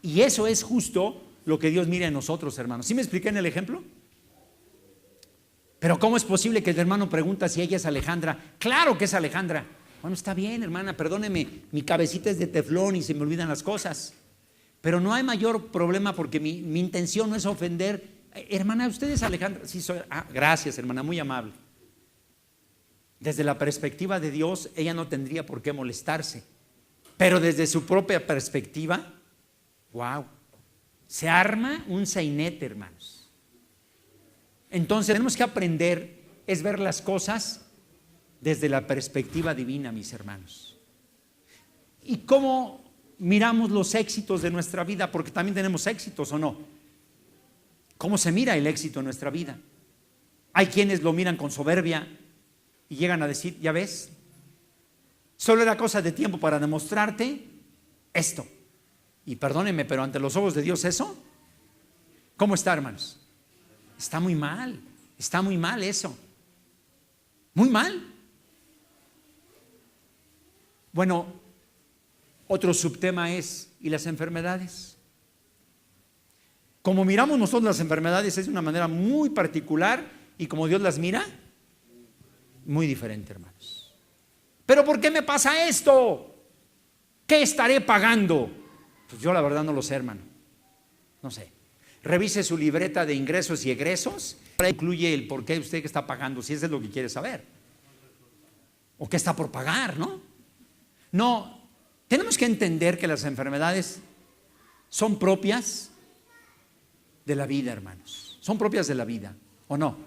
Y eso es justo lo que Dios mira en nosotros, hermanos. ¿Sí me expliqué en el ejemplo? Pero ¿cómo es posible que el hermano pregunta si ella es Alejandra? Claro que es Alejandra. Bueno, está bien, hermana, perdóneme, mi cabecita es de teflón y se me olvidan las cosas. Pero no hay mayor problema porque mi intención no es ofender. Hermana, ¿usted es Alejandra? Sí, soy. Gracias, hermana, muy amable. Desde la perspectiva de Dios, ella no tendría por qué molestarse. Pero desde su propia perspectiva, wow, se arma un sainete, hermanos. Entonces tenemos que aprender es ver las cosas desde la perspectiva divina, mis hermanos. ¿Y cómo miramos los éxitos de nuestra vida? Porque también tenemos éxitos, ¿o no? ¿Cómo se mira el éxito en nuestra vida? Hay quienes lo miran con soberbia y llegan a decir, ya ves, solo era cosa de tiempo para demostrarte esto. Y perdónenme, pero ante los ojos de Dios eso, ¿cómo está, hermanos? Está muy mal eso. Muy mal. Bueno, otro subtema es, ¿y las enfermedades? Como miramos nosotros las enfermedades es de una manera muy particular y como Dios las mira, muy diferente, hermanos. ¿Pero por qué me pasa esto? ¿Qué estaré pagando? Pues yo la verdad no lo sé, hermano. No sé. Revise su libreta de ingresos y egresos. Ahora incluye el por qué usted que está pagando, si eso es lo que quiere saber. O qué está por pagar, ¿no? No, tenemos que entender que las enfermedades son propias de la vida, hermanos. Son propias de la vida, ¿o no?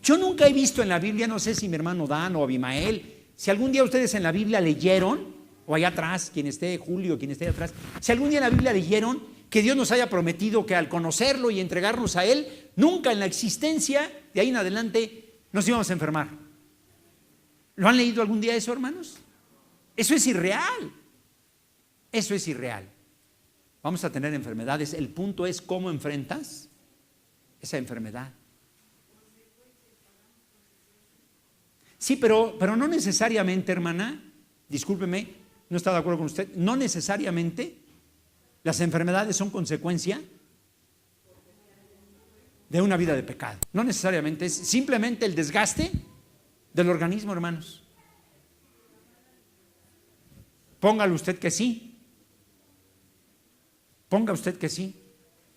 Yo nunca he visto en la Biblia, no sé si mi hermano Dan o Abimael, si algún día ustedes en la Biblia leyeron, o allá atrás, quien esté, Julio, quien esté atrás, si algún día en la Biblia leyeron que Dios nos haya prometido que al conocerlo y entregarnos a Él, nunca en la existencia, de ahí en adelante, nos íbamos a enfermar. ¿Lo han leído algún día eso, hermanos? Eso es irreal. Eso es irreal. Vamos a tener enfermedades. El punto es cómo enfrentas esa enfermedad. Sí, pero no necesariamente, hermana, discúlpeme, no está de acuerdo con usted, no necesariamente las enfermedades son consecuencia de una vida de pecado. No necesariamente, es simplemente el desgaste del organismo, hermanos. Póngale usted que sí. Ponga usted que sí.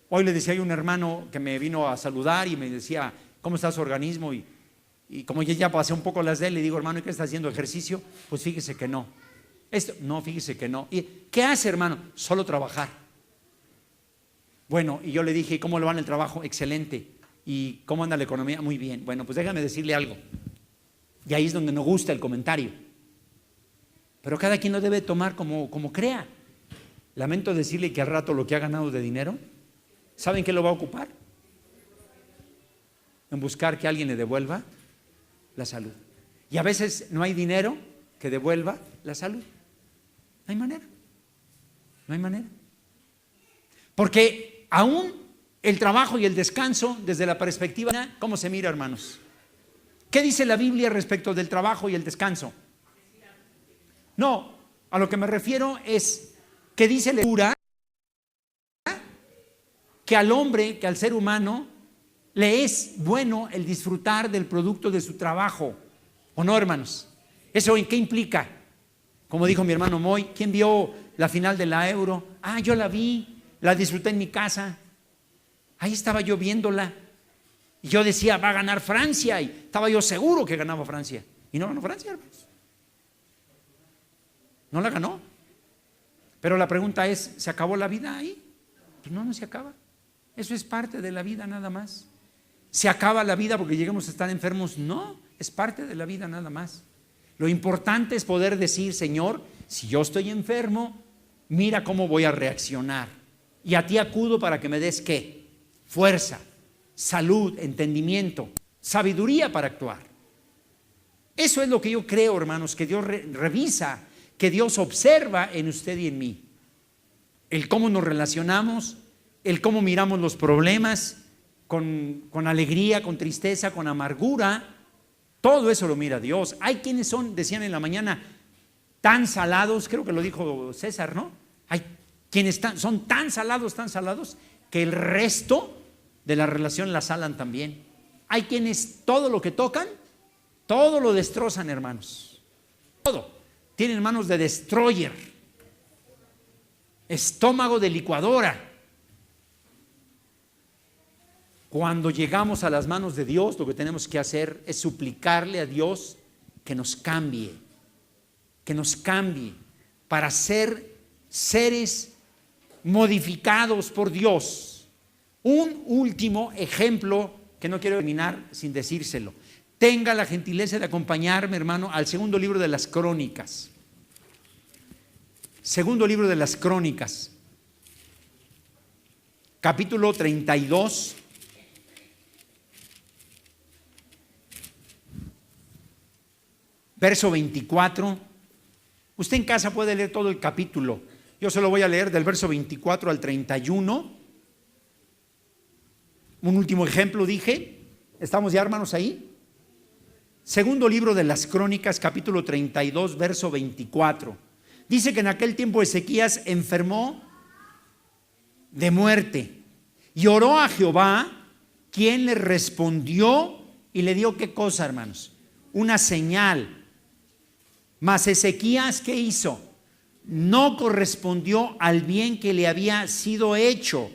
Hoy le decía a un hermano que me vino a saludar y me decía, ¿cómo está su organismo? Y como yo ya pasé un poco las de él, le digo, hermano, ¿y qué está haciendo ejercicio? Pues fíjese que no. No, fíjese que no. ¿Y qué hace, hermano? Solo trabajar. Bueno, y yo le dije, ¿y cómo le va en el trabajo? Excelente. ¿Y cómo anda la economía? Muy bien. Bueno, pues déjame decirle algo. Y ahí es donde nos gusta el comentario. Pero cada quien lo debe tomar como crea. Lamento decirle que al rato lo que ha ganado de dinero, ¿saben qué lo va a ocupar? En buscar que alguien le devuelva la salud. Y a veces no hay dinero que devuelva la salud. No hay manera. No hay manera. Porque aún el trabajo y el descanso, desde la perspectiva, ¿cómo se mira, hermanos? ¿Qué dice la Biblia respecto del trabajo y el descanso? No, a lo que me refiero es que dice la Escritura que al hombre, que al ser humano, le es bueno el disfrutar del producto de su trabajo. ¿O no, hermanos? ¿Eso en qué implica? Como dijo mi hermano Moy, ¿quién vio la final de la Euro? Ah, yo la vi, la disfruté en mi casa. Ahí estaba yo viéndola. Y yo decía, va a ganar Francia. Y estaba yo seguro que ganaba Francia. Y no ganó Francia, hermanos. No la ganó. Pero la pregunta es, ¿se acabó la vida ahí? Pues no se acaba. Eso es parte de la vida nada más. ¿Se acaba la vida porque lleguemos a estar enfermos? No, es parte de la vida nada más. Lo importante es poder decir, Señor, si yo estoy enfermo, mira cómo voy a reaccionar. Y a ti acudo para que me des ¿qué? Fuerza, salud, entendimiento, sabiduría para actuar. Eso es lo que yo creo, hermanos, que Dios revisa, que Dios observa en usted y en mí. El cómo nos relacionamos, el cómo miramos los problemas con alegría, con tristeza, con amargura. Todo eso lo mira Dios. Hay quienes son, decían en la mañana, tan salados, creo que lo dijo César, ¿no? Hay quienes son tan salados, que el resto de la relación la salan también. Hay quienes todo lo que tocan, todo lo destrozan, hermanos. Todo. Tienen manos de destroyer, estómago de licuadora. Cuando llegamos a las manos de Dios, lo que tenemos que hacer es suplicarle a Dios que nos cambie para ser seres modificados por Dios. Un último ejemplo que no quiero terminar sin decírselo. Tenga la gentileza de acompañarme, hermano, al segundo libro de las Crónicas. Segundo libro de las Crónicas, capítulo 32. Verso 24. Usted en casa puede leer todo el capítulo. Yo se lo voy a leer del verso 24 al 31. Un último ejemplo dije. ¿Estamos ya, hermanos, ahí? Segundo libro de las Crónicas, capítulo 32, verso 24. Dice que en aquel tiempo Ezequías enfermó de muerte y oró a Jehová, quien le respondió y le dio ¿qué cosa, hermanos? Una señal. Mas Ezequías, ¿qué hizo? No correspondió al bien que le había sido hecho,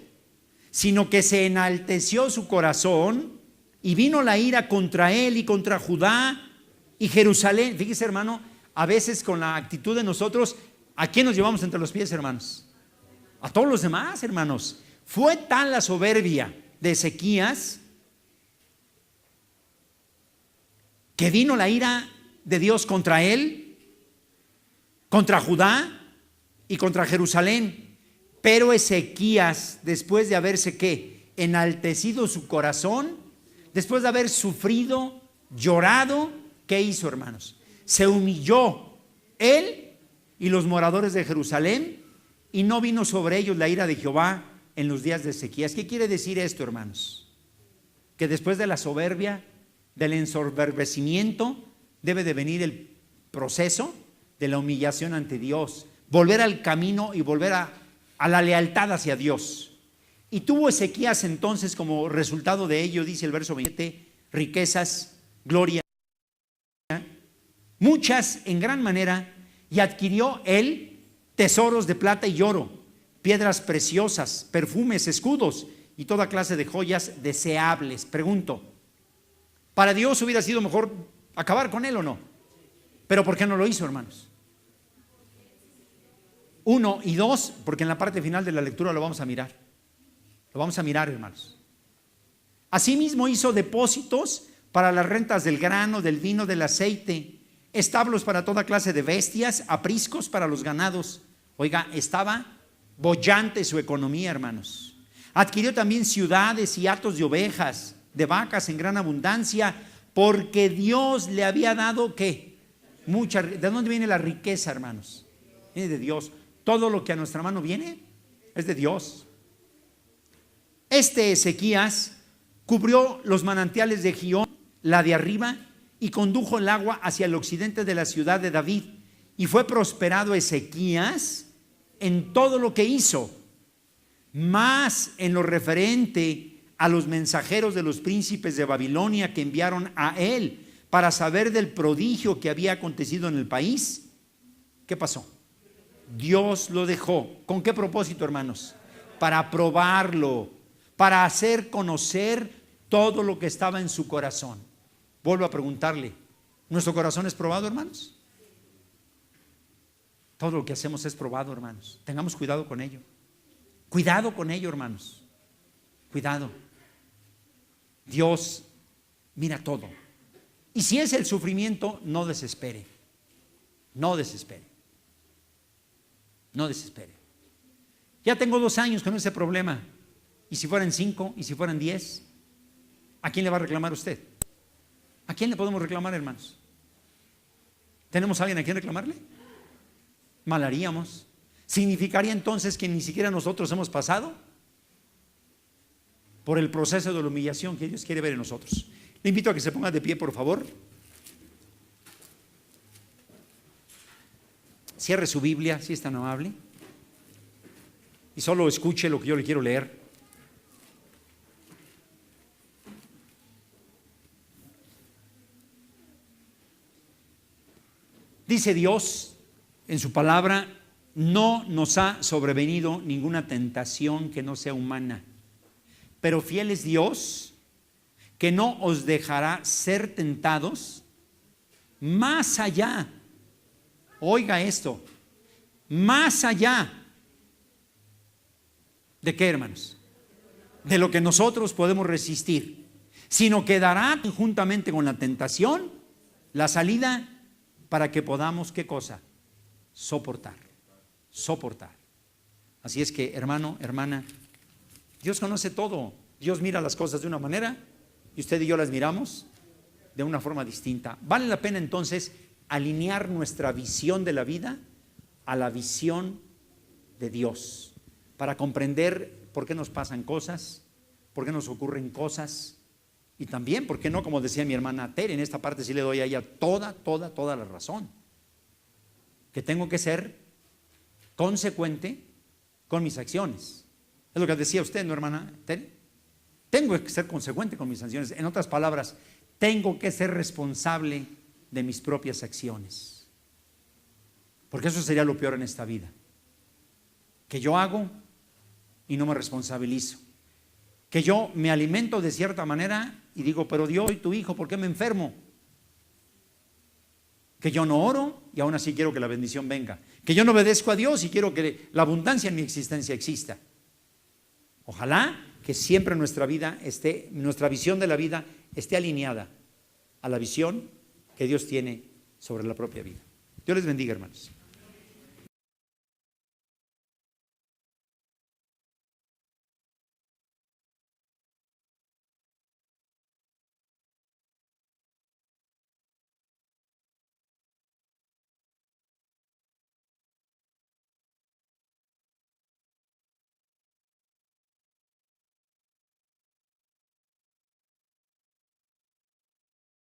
sino que se enalteció su corazón y vino la ira contra él y contra Judá y Jerusalén. Fíjese, hermano, a veces con la actitud de nosotros, ¿a quién nos llevamos entre los pies, hermanos? A todos los demás, hermanos. Fue tal la soberbia de Ezequías que vino la ira de Dios contra él, contra Judá y contra Jerusalén. Pero Ezequías, después de haberse ¿qué? Enaltecido su corazón, después de haber sufrido, llorado, ¿qué hizo, hermanos? Se humilló él y los moradores de Jerusalén y no vino sobre ellos la ira de Jehová en los días de Ezequías. ¿Qué quiere decir esto, hermanos? Que después de la soberbia, del ensoberbecimiento, debe de venir el proceso de la humillación ante Dios, volver al camino y volver a la lealtad hacia Dios. Y tuvo Ezequías entonces como resultado de ello, dice el verso 27, riquezas, gloria, muchas en gran manera, y adquirió él tesoros de plata y oro, piedras preciosas, perfumes, escudos y toda clase de joyas deseables. Pregunto, ¿para Dios hubiera sido mejor acabar con él o no? ¿Pero por qué no lo hizo, hermanos? Uno, y dos, porque en la parte final de la lectura lo vamos a mirar. Lo vamos a mirar, hermanos. Asimismo hizo depósitos para las rentas del grano, del vino, del aceite, establos para toda clase de bestias, apriscos para los ganados. Oiga, estaba boyante su economía, hermanos. Adquirió también ciudades y hatos de ovejas, de vacas en gran abundancia, porque Dios le había dado, ¿qué? Mucha. ¿De dónde viene la riqueza, hermanos? Viene de Dios. Todo lo que a nuestra mano viene es de Dios. Este Ezequías cubrió los manantiales de Gihón, la de arriba, y condujo el agua hacia el occidente de la ciudad de David. Y fue prosperado Ezequías en todo lo que hizo, más en lo referente a los mensajeros de los príncipes de Babilonia que enviaron a él para saber del prodigio que había acontecido en el país. ¿Qué pasó? Dios lo dejó. ¿Con qué propósito, hermanos? Para probarlo, para hacer conocer todo lo que estaba en su corazón. Vuelvo a preguntarle, ¿nuestro corazón es probado, hermanos? Todo lo que hacemos es probado, hermanos. Tengamos cuidado con ello. Cuidado con ello, hermanos. Cuidado. Dios mira todo. Y si es el sufrimiento, no desespere. No desespere. No desespere. Ya tengo 2 años con ese problema. ¿Y si fueran 5? ¿Y si fueran 10? ¿A quién le va a reclamar usted? ¿A quién le podemos reclamar, hermanos? ¿Tenemos a alguien a quien reclamarle? Mal haríamos. ¿Significaría entonces que ni siquiera nosotros hemos pasado por el proceso de la humillación que Dios quiere ver en nosotros? Le invito a que se ponga de pie, por favor. Cierre su Biblia, si es tan amable, y solo escuche lo que yo le quiero leer. Dice Dios en su palabra: no nos ha sobrevenido ninguna tentación que no sea humana, pero fiel es Dios, que no os dejará ser tentados más allá. Oiga esto, más allá de qué, hermanos, de lo que nosotros podemos resistir, sino que dará juntamente con la tentación la salida para que podamos, ¿qué cosa? Soportar. Así es que, hermano, hermana, Dios conoce todo. Dios mira las cosas de una manera y usted y yo las miramos de una forma distinta. Vale la pena entonces alinear nuestra visión de la vida a la visión de Dios, para comprender por qué nos pasan cosas, por qué nos ocurren cosas, y también, por qué no, como decía mi hermana Tere, en esta parte sí le doy a ella toda la razón, que tengo que ser consecuente con mis acciones. Es lo que decía usted, ¿no, hermana Tere? Tengo que ser consecuente con mis acciones. En otras palabras, tengo que ser responsable de mis propias acciones, porque eso sería lo peor en esta vida, que yo hago y no me responsabilizo, que yo me alimento de cierta manera y digo, pero Dios, soy tu hijo, ¿por qué me enfermo? Que yo no oro y aún así quiero que la bendición venga, que yo no obedezco a Dios y quiero que la abundancia en mi existencia exista. Ojalá que siempre nuestra vida esté, nuestra visión de la vida esté alineada a la visión que Dios tiene sobre la propia vida. Dios les bendiga, hermanos.